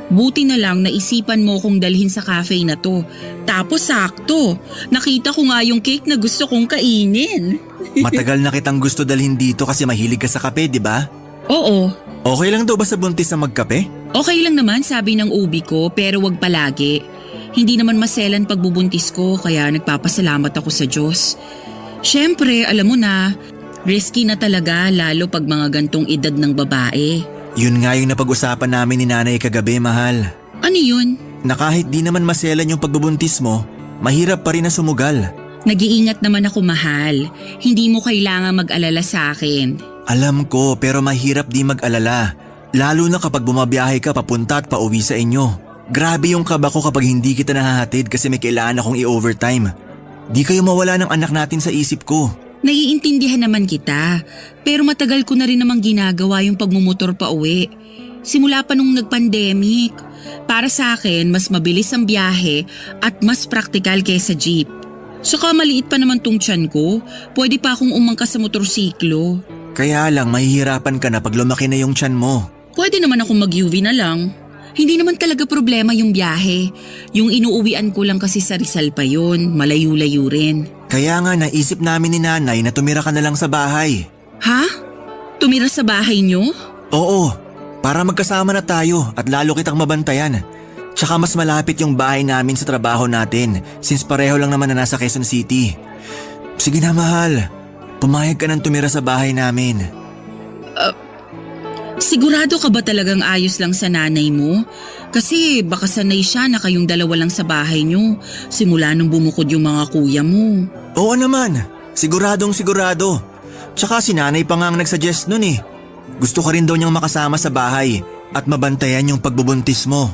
Buti na lang naisipan mo kong dalhin sa cafe na to. Tapos sakto, nakita ko nga yung cake na gusto kong kainin. Matagal na kitang gusto dalhin dito kasi mahilig ka sa kape, di ba? Oo. Okay lang daw ba sa buntis na magkape? Okay lang naman sabi ng OB ko pero wag palagi. Hindi naman maselan pagbubuntis ko kaya nagpapasalamat ako sa Diyos. Siyempre, alam mo na, risky na talaga lalo pag mga gantong edad ng babae. Yun nga yung napag-usapan namin ni nanay kagabi, mahal. Ano yun? Na kahit di naman maselan yung pagbubuntis mo, mahirap pa rin na sumugal. Nag-iingat naman ako, mahal. Hindi mo kailangan mag-alala sa akin. Alam ko pero mahirap di mag-alala. Lalo na kapag bumabiyahe ka papunta at pauwi sa inyo. Grabe yung kaba ko kapag hindi kita nahahatid kasi may kailangan akong i-overtime. Di kayo mawala ng anak natin sa isip ko. Naiintindihan naman kita, pero matagal ko na rin namang ginagawa yung pagmumotor pa uwi. Simula pa nung nag-pandemic. Para sa akin, mas mabilis ang biyahe at mas praktikal kaysa jeep. Saka maliit pa naman tong tiyan ko, pwede pa akong umangkas sa motorsiklo. Kaya lang mahihirapan ka na pag lumaki na yung tiyan mo. Pwede naman akong mag-UV na lang. Hindi naman talaga problema yung biyahe. Yung inuuwian ko lang kasi sa Rizal pa yun, malayo-layo rin. Kaya nga naisip namin ni nanay na tumira ka na lang sa bahay. Ha? Tumira sa bahay nyo? Oo, para magkasama na tayo at lalo kitang mabantayan. Tsaka mas malapit yung bahay namin sa trabaho natin since pareho lang naman na nasa Quezon City. Sige na mahal, pumayag ka nang tumira sa bahay namin. Sigurado ka ba talagang ayos lang sa nanay mo? Kasi baka sanay siya na kayong dalawa lang sa bahay nyo simula nung bumukod yung mga kuya mo. Oo naman, siguradong sigurado. Tsaka si nanay pa nga ang nagsuggest nun eh. Gusto ka rin daw niyang makasama sa bahay at mabantayan yung pagbubuntis mo.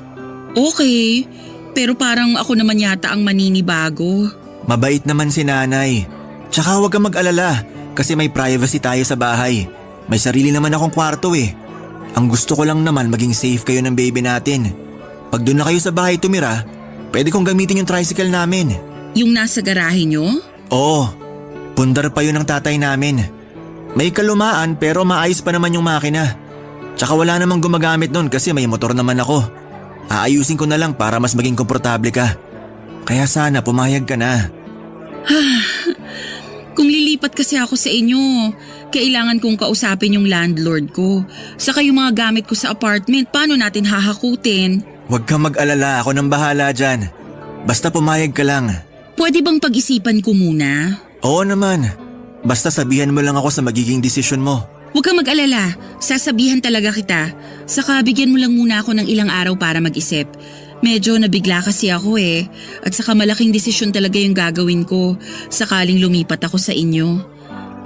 Okay, pero parang ako naman yata ang maninibago. Mabait naman si nanay. Tsaka huwag kang mag-alala kasi may privacy tayo sa bahay. May sarili naman akong kwarto eh. Ang gusto ko lang naman maging safe kayo ng baby natin. Pag doon na kayo sa bahay tumira, pwede kong gamitin yung tricycle namin. Yung nasa garahe nyo? Oo, pundar pa yun ng tatay namin. May kalumaan pero maayos pa naman yung makina. Tsaka wala namang gumagamit nun kasi may motor naman ako. Aayusin ko na lang para mas maging komportable ka. Kaya sana pumayag ka na. Kung lilipat kasi ako sa inyo, kailangan kong kausapin yung landlord ko. Saka yung mga gamit ko sa apartment, paano natin hahakutin? Huwag kang mag-alala, ako nang bahala dyan. Basta pumayag ka lang. Pwede bang pag-isipan ko muna? Oo naman. Basta sabihan mo lang ako sa magiging desisyon mo. Huwag kang mag-alala, sasabihan talaga kita. Saka bigyan mo lang muna ako ng ilang araw para mag-isip. Medyo nabigla kasi ako eh. At saka malaking desisyon talaga yung gagawin ko sakaling lumipat ako sa inyo.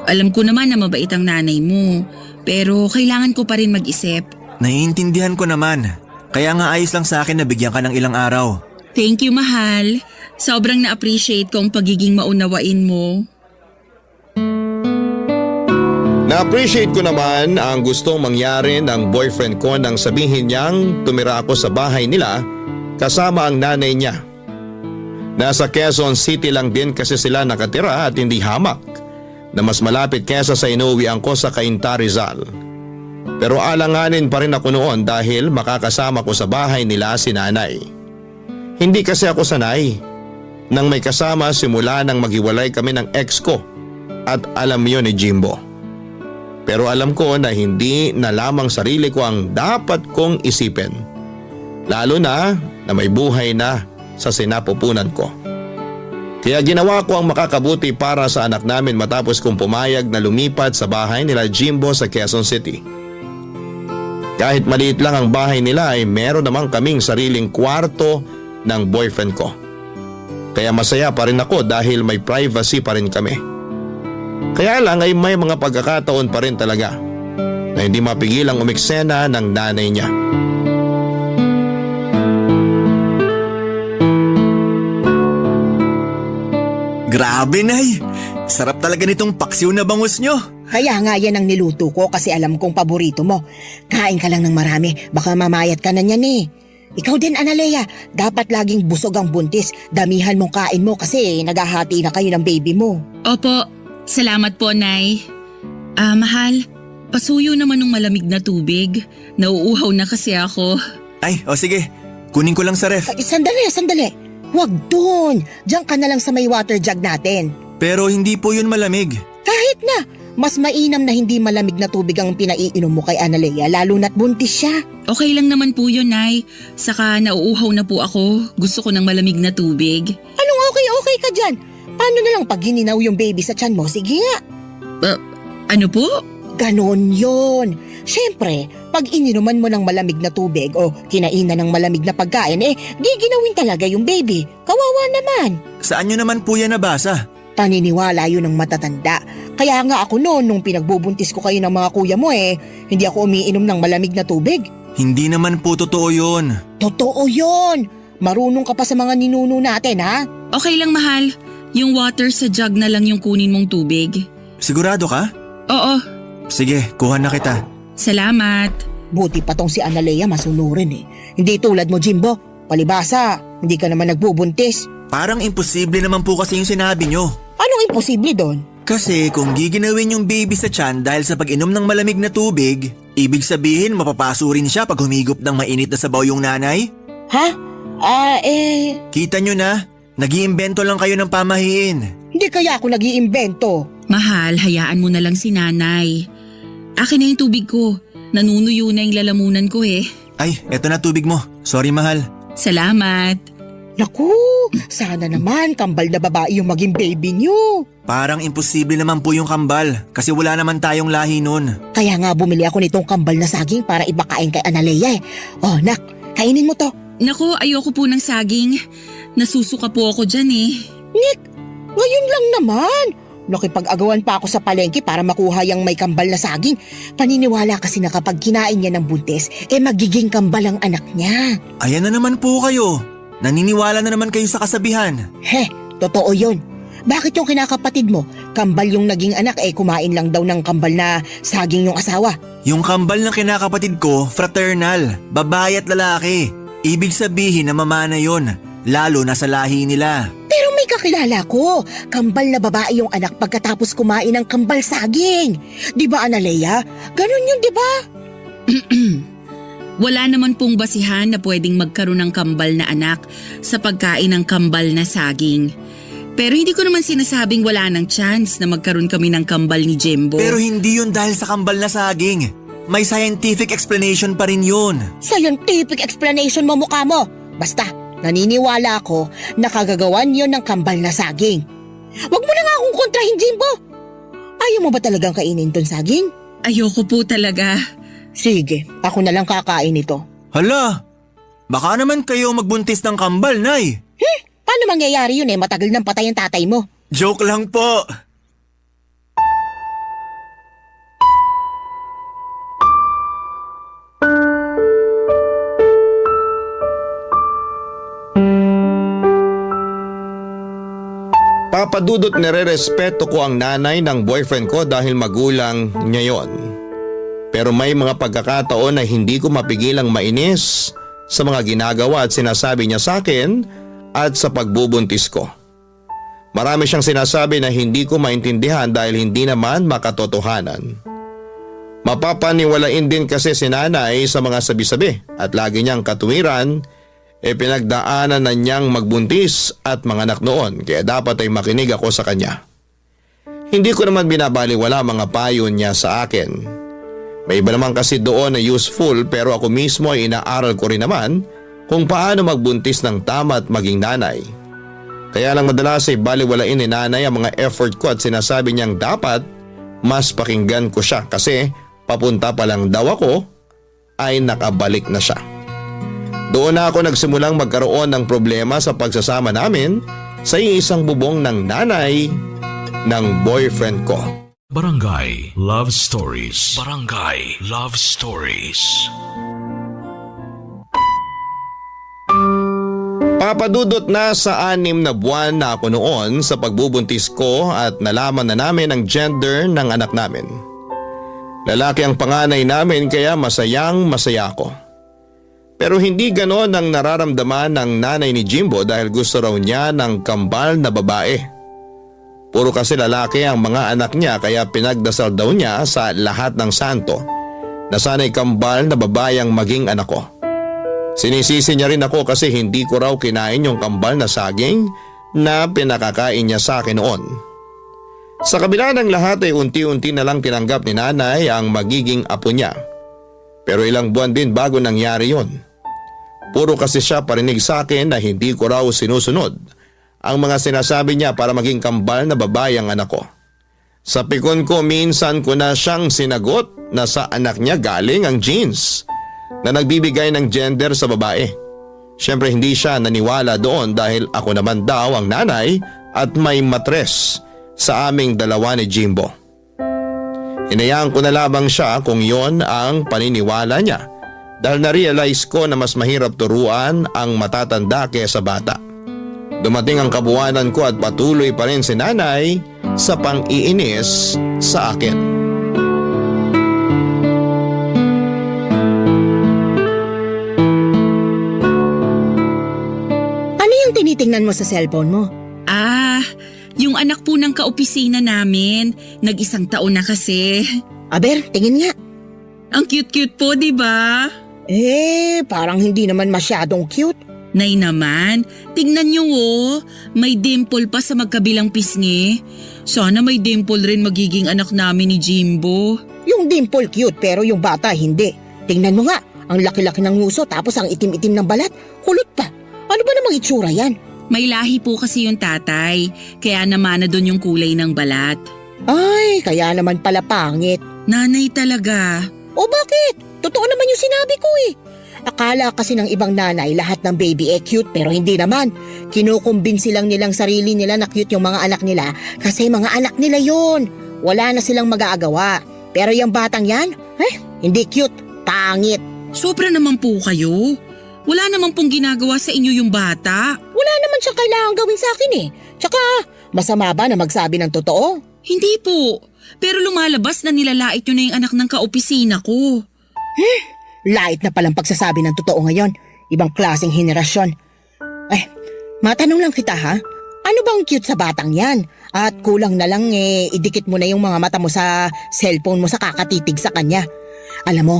Alam ko naman na mabait ang nanay mo, pero kailangan ko pa rin mag-isip. Naiintindihan ko naman. Kaya nga ayos lang sa akin na bigyan ka ng ilang araw. Thank you, mahal. Sobrang na-appreciate ko ang pagiging maunawain mo. Na-appreciate ko naman ang gustong mangyari ng boyfriend ko nang sabihin niyang tumira ako sa bahay nila kasama ang nanay niya. Nasa Quezon City lang din kasi sila nakatira at hindi hamak na mas malapit kesa sa inuwian ko sa Cainta, Rizal. Pero alanganin pa rin ako noon dahil makakasama ko sa bahay nila si nanay. Hindi kasi ako sanay nang may kasama simula nang maghiwalay kami ng ex ko at alam yun ni Jimbo. Pero alam ko na hindi na lamang sarili ko ang dapat kong isipin. Lalo na may buhay na sa sinapupunan ko. Kaya ginawa ko ang makakabuti para sa anak namin matapos kong pumayag na lumipat sa bahay nila Jimbo sa Quezon City. Kahit maliit lang ang bahay nila ay meron namang kaming sariling kwarto ng boyfriend ko. Kaya masaya pa rin ako dahil may privacy pa rin kami. Kaya lang ay may mga pagkakataon pa rin talaga na hindi mapigilang umiksena ng nanay niya. Grabe, Nay! Sarap talaga nitong paksiw na bangus nyo. Kaya nga yan ang niluto ko kasi alam kong paborito mo. Kain ka lang ng marami, baka mamayat ka na niyan eh. Ikaw din, Analea, dapat laging busog ang buntis. Damihan mong kain mo kasi naghahati na kayo ng baby mo. Opo, salamat po, Nay. Mahal, pasuyo naman ng malamig na tubig. Nauuhaw na kasi ako. Ay, o sige. Kunin ko lang sa ref. Ay, sandali. Huwag dun. Diyan ka na lang sa may water jug natin. Pero hindi po yun malamig. Kahit na, mas mainam na hindi malamig na tubig ang pinaiinom mo kay Analea lalo na't buntis siya. Okay lang naman po yun, Nay. Saka nauuhaw na po ako. Gusto ko ng malamig na tubig. Anong okay ka dyan? Paano na lang pag gininaw yung baby sa tiyan mo? Sige nga. Ano po? Ganon yun. Siyempre, pag ininuman mo ng malamig na tubig o kinainan ng malamig na pagkain, di ginawin talaga yung baby. Kawawa naman. Saan nyo naman po yan nabasa? Paniniwala yun ng matatanda. Kaya nga ako noon nung pinagbubuntis ko kayo ng mga kuya mo hindi ako umiinom ng malamig na tubig. Hindi naman po totoo yun. Totoo yun. Marunong ka pa sa mga ninuno natin, ha? Okay lang, mahal. Yung water sa jug na lang yung kunin mong tubig. Sigurado ka? Oo. Sige, kuha na kita. Salamat. Buti pa tong si Analea masunurin Hindi tulad mo, Jimbo. Palibasa, hindi ka naman nagbubuntis. Parang imposible naman po kasi yung sinabi nyo. Anong imposible doon? Kasi kung giginawin yung baby sa tiyan dahil sa pag-inom ng malamig na tubig, ibig sabihin mapapaso rin siya pag humigop ng mainit na sabaw yung nanay? Ha? Kita nyo na, nag-iimbento lang kayo ng pamahiin. Hindi kaya ako nag-iimbento. Mahal, hayaan mo na lang si nanay. Akin na yung tubig ko. Nanunuyo na yung lalamunan ko Ay, eto na tubig mo. Sorry, mahal. Salamat. Naku, sana naman kambal na babae yung maging baby niyo. Parang imposible naman po yung kambal kasi wala naman tayong lahi nun. Kaya nga bumili ako nitong kambal na saging para ipakain kay Analea Oh, nak, kainin mo to. Naku, ayoko po ng saging. Nasusuka po ako dyan Nick, ngayon lang naman. Nakipag-agawan pa ako sa palengke para makuha yung may kambal na saging. Paniniwala kasi na kapag kinain niya ng buntis, magiging kambal ang anak niya. Ayan na naman po kayo. Naniniwala na naman kayo sa kasabihan. Totoo yun. Bakit yung kinakapatid mo, kambal yung naging anak kumain lang daw ng kambal na saging yung asawa? Yung kambal ng kinakapatid ko, fraternal, babae at lalaki. Ibig sabihin na mamana yun, lalo na sa lahi nila. Pero may kakilala ko, kambal na babae yung anak pagkatapos kumain ng kambal saging. Di ba, Analea? Ganun yun, di ba? Wala naman pong basihan na pwedeng magkaroon ng kambal na anak sa pagkain ng kambal na saging. Pero hindi ko naman sinasabing wala ng chance na magkaroon kami ng kambal ni Jimbo. Pero hindi yun dahil sa kambal na saging. May scientific explanation pa rin yun. Scientific explanation mo mukha mo. Basta, naniniwala ako na kagagawan yun ng kambal na saging. Huwag mo na nga akong kontrahin, Jimbo. Ayaw mo ba talagang kainin ton saging? Ayoko po talaga. Sige, ako na lang kakain ito. Hala, baka naman kayo magbuntis ng kambal, Nay. Paano mangyayari yun matagal nang patay ang tatay mo? Joke lang po. Papadudot nire-respeto ko ang nanay ng boyfriend ko dahil magulang niya yon. Pero may mga pagkakataon na hindi ko mapigilang mainis sa mga ginagawa at sinasabi niya sa akin at sa pagbubuntis ko. Marami siyang sinasabi na hindi ko maintindihan dahil hindi naman makatotohanan. Mapapaniwalain din kasi si nanay sa mga sabi-sabi at lagi niyang katuwiran pinagdaanan na niyang magbuntis at manganak noon kaya dapat ay makinig ako sa kanya. Hindi ko naman binabaliwala mga payo niya sa akin. May iba naman kasi doon na useful pero ako mismo ay inaaral ko rin naman kung paano magbuntis ng tama at maging nanay. Kaya lang madalas ay baliwalain ni nanay ang mga effort ko at sinasabi niyang dapat mas pakinggan ko siya kasi papunta pa lang daw ako ay nakabalik na siya. Doon na ako nagsimulang magkaroon ng problema sa pagsasama namin sa isang bubong ng nanay ng boyfriend ko. Barangay Love Stories. Barangay Love Stories. Papadudot na sa 6 na buwan na ako noon sa pagbubuntis ko at nalaman na namin ang gender ng anak namin. Lalaki ang panganay namin kaya masayang masaya ako. Pero hindi ganon ang nararamdaman ng nanay ni Jimbo dahil gusto raw niya ng kambal na babae. Puro kasi lalaki ang mga anak niya kaya pinagdasal daw niya sa lahat ng santo na sana'y kambal na babae ang maging anak ko. Sinisisi niya rin ako kasi hindi ko raw kinain yung kambal na saging na pinakakain niya sa akin noon. Sa kabila ng lahat ay unti-unti na lang tinanggap ni nanay ang magiging apo niya. Pero ilang buwan din bago nangyari yon. Puro kasi siya parinig sa akin na hindi ko raw sinusunod ang mga sinasabi niya para maging kambal na babae ang anak ko. Sa pikon ko minsan ko na siyang sinagot na sa anak niya galing ang genes na nagbibigay ng gender sa babae. Siyempre hindi siya naniwala doon dahil ako naman daw ang nanay at may matres sa aming dalawa ni Jimbo. Hinayaan ko na lamang siya kung yon ang paniniwala niya dahil na-realize ko na mas mahirap turuan ang matatanda kaysa bata. Dumating ang kabuwanan ko at patuloy pa rin si nanay sa pang-iinis sa akin. Ano yung tinitingnan mo sa cellphone mo? Yung anak po ng kaopisina namin. Nag-1 taon na kasi. Aber, tingin nga. Ang cute-cute po, di ba? Parang hindi naman masyadong cute. Nay naman, tignan niyo may dimple pa sa magkabilang pisngi. Sana may dimple rin magiging anak namin ni Jimbo. Yung dimple cute pero yung bata hindi. Tingnan mo nga, ang laki-laki ng nguso tapos ang itim-itim ng balat. Kulot pa. Ano ba namang itsura yan? May lahi po kasi yung tatay, kaya namana doon yung kulay ng balat. Ay, kaya naman pala pangit. Nanay talaga. O bakit? Totoo naman yung sinabi ko Akala kasi ng ibang nanay lahat ng baby cute pero hindi naman. Kinukumbinsi lang nilang sarili nila na cute yung mga anak nila kasi mga anak nila yon. Wala na silang mag-aagawa. Pero yung batang yan, hindi cute, pangit. Sobra naman po kayo. Wala naman pong ginagawa sa inyo yung bata. Wala naman siyang kailangan gawin sa akin Tsaka, masama ba na magsabi ng totoo? Hindi po. Pero lumalabas na nilalait nyo na yung anak ng kaopisina ko. Lait na palang pagsasabi ng totoo ngayon. Ibang klaseng henerasyon. Matanong lang kita ha. Ano bang cute sa batang yan? At kulang na lang idikit mo na yung mga mata mo sa cellphone mo sa kakatitig sa kanya. Alam mo,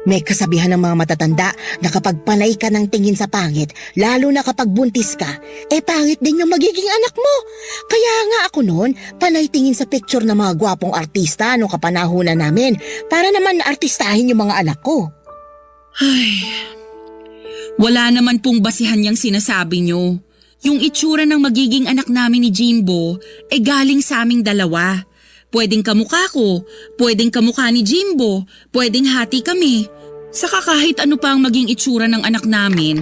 may kasabihan ng mga matatanda na kapag panay ka ng tingin sa pangit, lalo na kapag buntis ka, pangit din yung magiging anak mo. Kaya nga ako noon, panay tingin sa picture ng mga gwapong artista noong kapanahunan namin para naman artistahin yung mga anak ko. Ay, wala naman pong basihan yung sinasabi nyo. Yung itsura ng magiging anak namin ni Jimbo galing sa aming dalawa. Pwedeng kamukha ko, pwedeng kamukha ni Jimbo, pwedeng hati kami. Saka kahit ano pa ang maging itsura ng anak namin,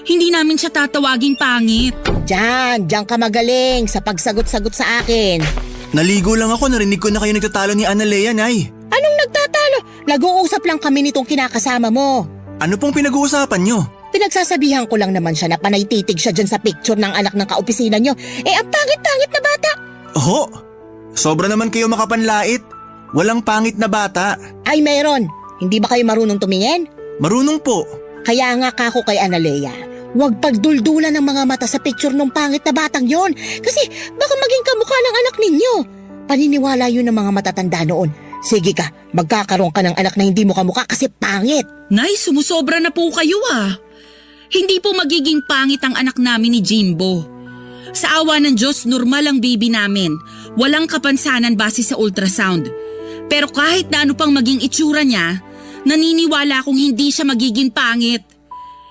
hindi namin siya tatawaging pangit. Diyan ka magaling sa pagsagot-sagot sa akin. Naligo lang ako, narinig ko na kayo nagtatalo ni Analea, Nay. Anong nagtatalo? Nag-uusap lang kami nitong kinakasama mo. Ano pong pinag-uusapan nyo? Pinagsasabihan ko lang naman siya na panay titig siya dyan sa picture ng anak ng kaopisina nyo. Ang pangit-pangit na bata. Oho, sobra naman kayo makapanlait. Walang pangit na bata. Ay meron. Hindi ba kayo marunong tumingin? Marunong po. Kaya nga kako kay Analea, huwag pagduldulan ng mga mata sa picture ng pangit na batang yon. Kasi baka maging kamukha ng anak ninyo. Paniniwala yun ng mga matatanda noon. Sige ka, magkakaroon ka ng anak na hindi mo kamukha kasi pangit. Nay, sumusobra na po kayo ah. Hindi po magiging pangit ang anak namin ni Jimbo. Sa awa ng Diyos, normal ang baby namin. Walang kapansanan base sa ultrasound. Pero kahit na ano pang maging itsura niya, naniniwala akong hindi siya magiging pangit.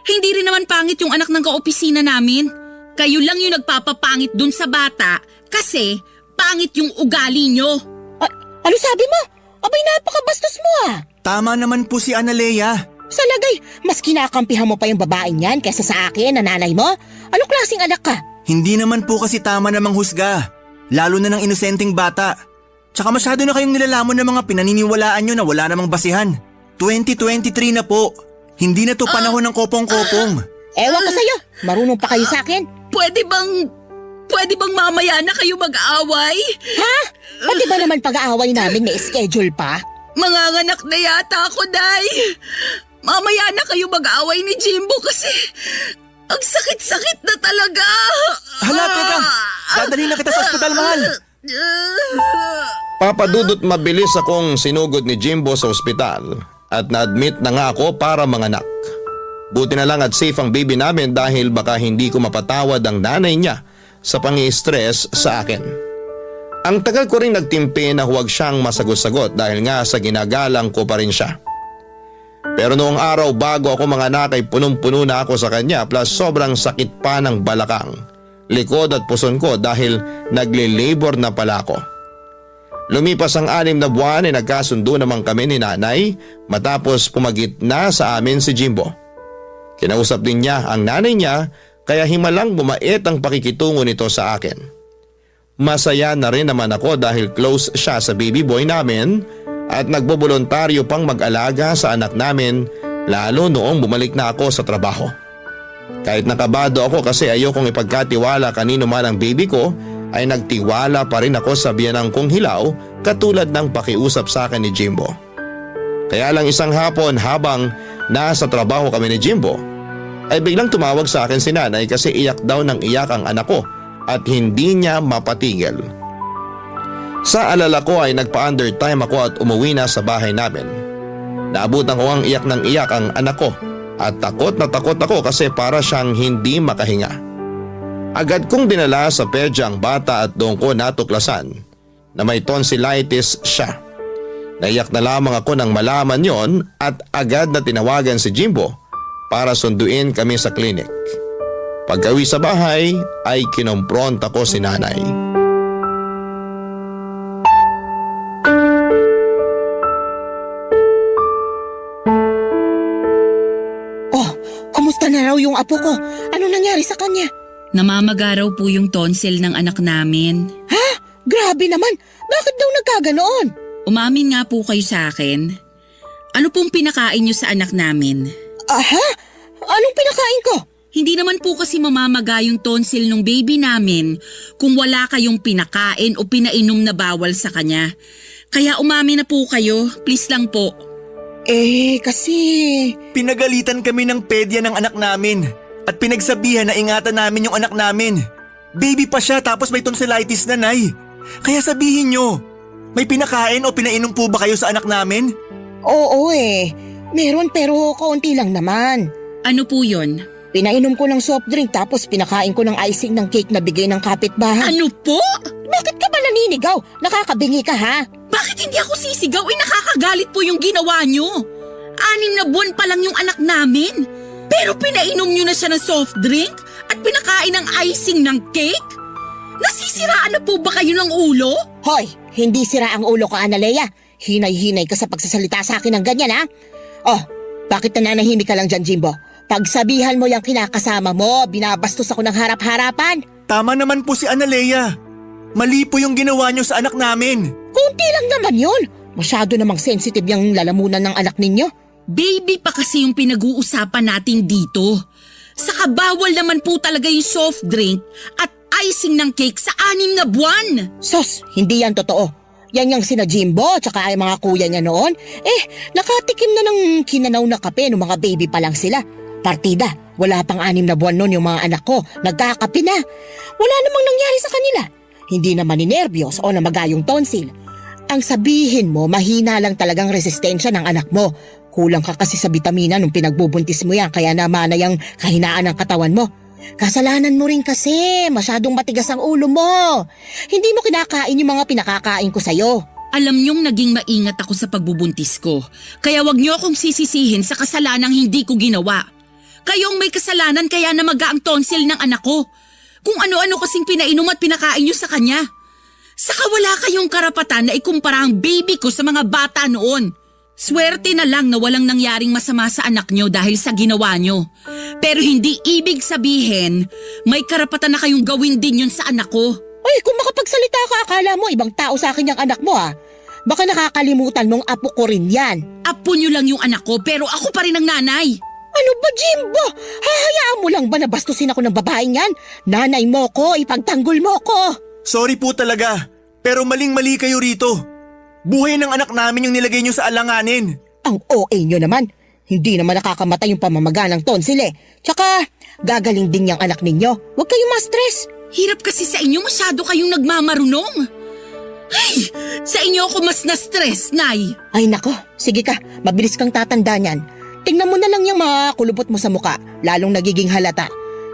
Hindi rin naman pangit yung anak ng kaopisina namin. Kayo lang yung nagpapapangit dun sa bata kasi pangit yung ugali nyo. Ano sabi mo? Abay napakabastos mo ah. Tama naman po si Analea. Sa lagay, mas kinakampihan mo pa yung babaeng yan kaysa sa akin na nanay mo? Ano klaseng anak ka? Hindi naman po kasi tama namang husga. Lalo na ng inosenteng bata. Tsaka masyado na kayong nilalamon ng mga pinaniniwalaan nyo na wala namang basihan. 2023 na po. Hindi na to panahon ng kopong-kopong. Ewan ko sa'yo. Marunong pa kayo sa akin? Pwede bang mamaya na kayo mag-away? Ha? Pati ba naman pag-aaway namin may schedule pa? Manganganak na yata ako, Day. Mamaya na kayo mag-away ni Jimbo kasi ang sakit-sakit na talaga. Hala, teka. Dadalhin na kita sa ospital, mahal. Papadudot mabilis akong sinugod ni Jimbo sa ospital at na-admit na nga ako para manganak. Buti na lang at safe ang baby namin dahil baka hindi ko mapatawad ang nanay niya sa pangi-stress sa akin. Ang tagal ko rin nagtimpi na huwag siyang masagot-sagot dahil nga sa ginagalang ko pa rin siya. Pero noong araw bago ako manganak ay punong-puno na ako sa kanya plus sobrang sakit pa ng balakang, likod at puson ko dahil nagle-labor na pala ako. Lumipas ang 6 na buwan ay nagkasundo naman kami ni nanay matapos pumagitna sa amin si Jimbo. Kinausap din niya ang nanay niya kaya himalang bumait ang pakikitungo nito sa akin. Masaya na rin naman ako dahil close siya sa baby boy namin at nagbobolontaryo pang mag-alaga sa anak namin lalo noong bumalik na ako sa trabaho. Kahit nakabado ako kasi ayokong ipagkatiwala kanino man ang baby ko, ay nagtiwala pa rin ako sa biyanang kong hilaw katulad ng pakiusap sa akin ni Jimbo. Kaya lang isang hapon habang nasa trabaho kami ni Jimbo, ay biglang tumawag sa akin si nanay kasi iyak daw ng iyak ang anak ko at hindi niya mapatigil. Sa alala ko ay nagpa-undertime ako at umuwi na sa bahay namin. Naabutan ko ang iyak ng iyak ang anak ko at takot na takot ako kasi para siyang hindi makahinga. Agad kong dinala sa pedya ang bata at doon ko natuklasan na may tonsillitis siya. Naiyak na lamang ako nang malaman yon at agad na tinawagan si Jimbo para sunduin kami sa klinik. Pagkawi sa bahay ay kinompronta ko si nanay. Oh, kumusta na raw yung apo ko? Anong nangyari sa kanya? Namamagaraw po yung tonsil ng anak namin. Ha? Grabe naman. Bakit daw nagkaganoon? Umamin nga po kayo sa akin. Ano pong pinakain niyo sa anak namin? Aha? Anong pinakain ko? Hindi naman po kasi mamamaga yung tonsil ng baby namin kung wala kayong pinakain o pinainom na bawal sa kanya. Kaya umamin na po kayo, please lang po. Kasi... Pinagalitan kami ng pedya ng anak namin at pinagsabihan na ingatan namin yung anak namin. Baby pa siya tapos may tonsillitis na, Nay. Kaya sabihin nyo, may pinakain o pinainom po ba kayo sa anak namin? Oo meron pero kaunti lang naman. Ano po yon? Pinainom ko ng soft drink tapos pinakain ko ng icing ng cake na bigay ng kapitbahay. Ano po? Bakit ka ba naninigaw? Nakakabingi ka ha? Bakit hindi ako sisigaw? Nakakagalit po yung ginawa nyo. 6 na buwan pa lang yung anak namin. Pero pinainom nyo na siya ng soft drink at pinakain ng icing ng cake? Nasisiraan na po ba kayo ng ulo? Hoy, hindi sira ang ulo ko, Analea. Hinay-hinay ka sa pagsasalita sa akin ng ganyan, ha? Oh, bakit nananahimik ka lang dyan, Jimbo? Pagsabihan mo yung kinakasama mo, binabastos ako ng harap-harapan. Tama naman po si Analea. Mali po yung ginawa niyo sa anak namin. Kunti lang naman yun. Masyado namang sensitive yung lalamunan ng anak ninyo. Baby pa kasi yung pinag-uusapan natin dito. Saka bawal naman po talaga yung soft drink at icing ng cake sa 6 na buwan. Sos, hindi yan totoo. Yan yung sina Jimbo tsaka ay mga kuya niya noon. Nakatikim na ng kinanaw na kape nung mga baby pa lang sila. Partida, wala pang 6 na buwan noon yung mga anak ko. Nagkakape na. Wala namang nangyari sa kanila. Hindi naman ninervyos o namagayong tonsil. Ang sabihin mo, mahina lang talagang resistensya ng anak mo. Kulang ka kasi sa bitamina nung pinagbubuntis mo yan kaya namanay ang kahinaan ng katawan mo. Kasalanan mo rin kasi, masyadong matigas ang ulo mo. Hindi mo kinakain yung mga pinakakain ko sa'yo. Alam niyong naging maingat ako sa pagbubuntis ko. Kaya wag niyo akong sisisihin sa kasalanang hindi ko ginawa. Kayong may kasalanan kaya namaga ang tonsil ng anak ko. Kung ano-ano kasing pinainom at pinakain niyo sa kanya. Saka wala kayong karapatan na ikumpara ang baby ko sa mga bata noon. Swerte na lang na walang nangyaring masama sa anak niyo dahil sa ginawa niyo. Pero hindi ibig sabihin, may karapatan na kayong gawin din yun sa anak ko. Ay, kung makapagsalita ka, akala mo ibang tao sa akin yung anak mo, ha? Baka nakakalimutan mong apo ko rin yan. Apo niyo lang yung anak ko pero ako pa rin ang nanay. Ano ba, Jimbo? Hahayaan mo lang ba na bastusin ako ng babaeng yan? Nanay mo ko, ipagtanggol mo ko. Sorry po talaga, pero maling-mali kayo rito. Buhay ng anak namin yung nilagay niyo sa alanganin. Ang OA nyo naman. Hindi naman nakakamatay yung pamamaga ng tonsil eh. Tsaka, gagaling din yung anak ninyo. Huwag kayong ma-stress. Hirap kasi sa inyo, masyado kayong nagmamarunong. Ay, sa inyo ako mas na-stress, Nay. Ay nako, sige ka, mabilis kang tatanda niyan. Tingnan mo na lang yung mga kulubot mo sa muka, lalong nagiging halata.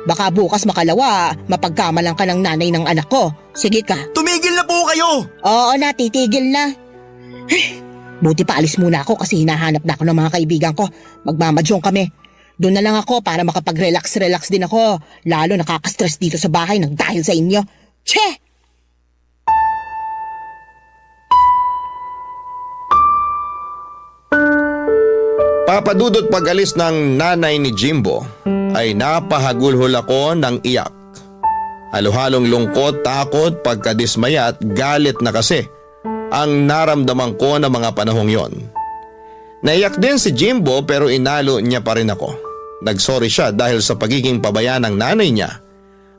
Baka bukas makalawa, mapagkamalang ka ng nanay ng anak ko. Sige ka. Tumigil na po kayo! Oo na, titigil na. Ay, buti pa alis muna ako kasi hinahanap na ako ng mga kaibigan ko. Magmamadyong kami. Doon na lang ako para makapag-relax din ako. Lalo nakaka-stress dito sa bahay nang dahil sa inyo. Che! Papadudot pag-alis ng nanay ni Jimbo ay napahagulhol ako ng iyak. Halo-halong lungkot, takot, pagkadismaya at galit na kasi ang naramdaman ko na mga panahong yon. Naiyak din si Jimbo pero inalo niya pa rin ako. Nagsorry siya dahil sa pagiging pabaya ng nanay niya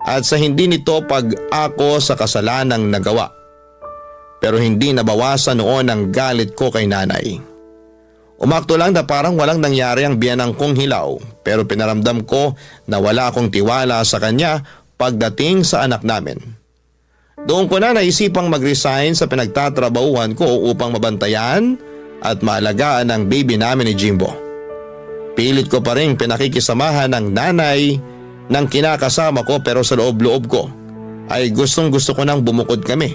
at sa hindi nito pag-ako sa kasalanang nagawa. Pero hindi nabawasan noon ang galit ko kay nanay. Umakto lang na parang walang nangyari ang biyanang kong hilaw pero pinaramdam ko na wala akong tiwala sa kanya pagdating sa anak namin. Doon ko na naisipang mag-resign sa pinagtatrabahuhan ko upang mabantayan at maalagaan ang baby namin ni Jimbo. Pilit ko pa rin pinakikisamahan ng nanay ng kinakasama ko pero sa loob-loob ko ay gustong-gusto ko nang bumukod kami.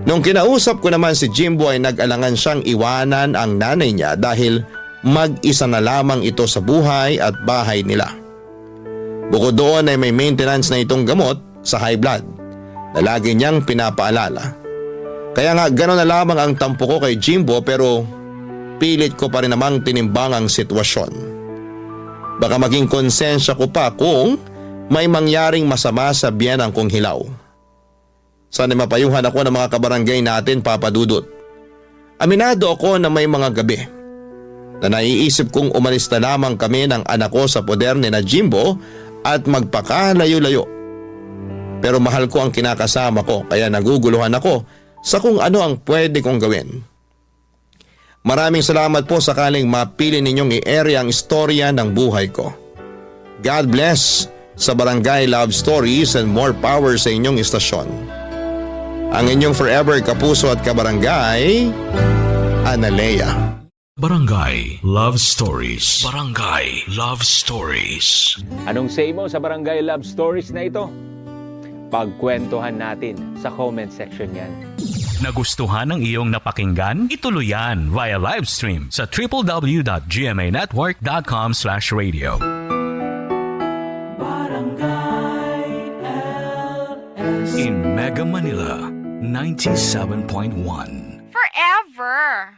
Nung kinausap ko naman si Jimbo ay nag-alangan siyang iwanan ang nanay niya dahil mag-isa na lamang ito sa buhay at bahay nila. Bukod doon ay may maintenance na itong gamot sa high blood na lagi niyang pinapaalala. Kaya nga gano'n na lamang ang tampo ko kay Jimbo pero pilit ko pa rin namang tinimbang ang sitwasyon. Baka maging konsensya ko pa kung may mangyaring masama sa biyanang kong hilaw. Sana mapayuhan ako ng mga kabarangay natin, Papa Dudut. Aminado ako na may mga gabi na naiisip kong umalis na lamang kami ng anak ko sa poder ni na Jimbo at magpakalayo-layo. Pero mahal ko ang kinakasama ko kaya naguguluhan ako sa kung ano ang pwede kong gawin. Maraming salamat po sakaling mapili ninyong i-air ang istorya ng buhay ko. God bless sa Barangay Love Stories and more power sa inyong istasyon. Ang inyong forever kapuso at kabarangay, Analea. Barangay Love Stories. Barangay Love Stories. Anong say mo sa Barangay Love Stories na ito? Pagkwentuhan natin sa comment section yan. Nagustuhan ng iyong napakinggan? Ituloy yan via live stream sa www.gmanetwork.com/radio. In Mega Manila, 97.1. Forever.